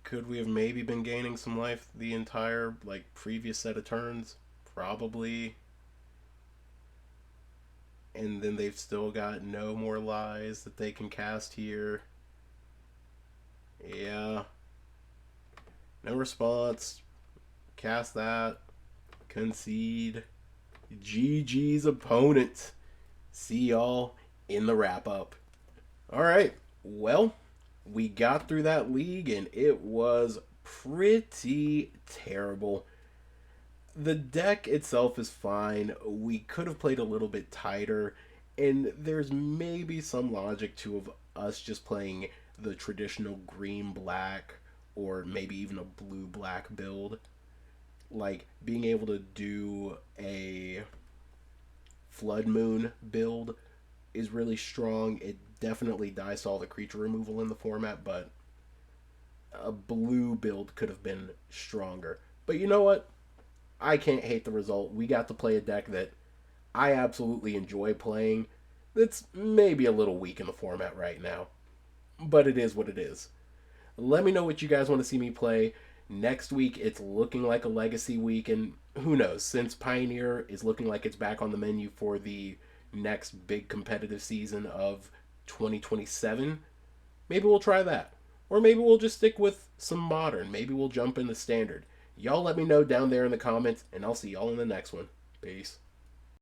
S1: Could we have maybe been gaining some life the entire, like, previous set of turns? Probably. And then they've still got no more lies that they can cast here. Yeah. No response. Cast that. Concede. GG's opponent. See y'all in the wrap-up. Alright. Well, we got through that league and it was pretty terrible. The deck itself is fine. We could have played a little bit tighter, and there's maybe some logic to of us just playing the traditional green-black or maybe even a blue-black build. Like, being able to do a Flood Moon build is really strong. It definitely diced all the creature removal in the format, but a blue build could have been stronger. But you know what? I can't hate the result. We got to play a deck that I absolutely enjoy playing. That's maybe a little weak in the format right now, but it is what it is. Let me know what you guys want to see me play. Next week, it's looking like a Legacy week, and who knows, since Pioneer is looking like it's back on the menu for the next big competitive season of 2027, maybe we'll try that. Or maybe we'll just stick with some Modern. Maybe we'll jump into Standard. Y'all let me know down there in the comments, and I'll see y'all in the next one. Peace.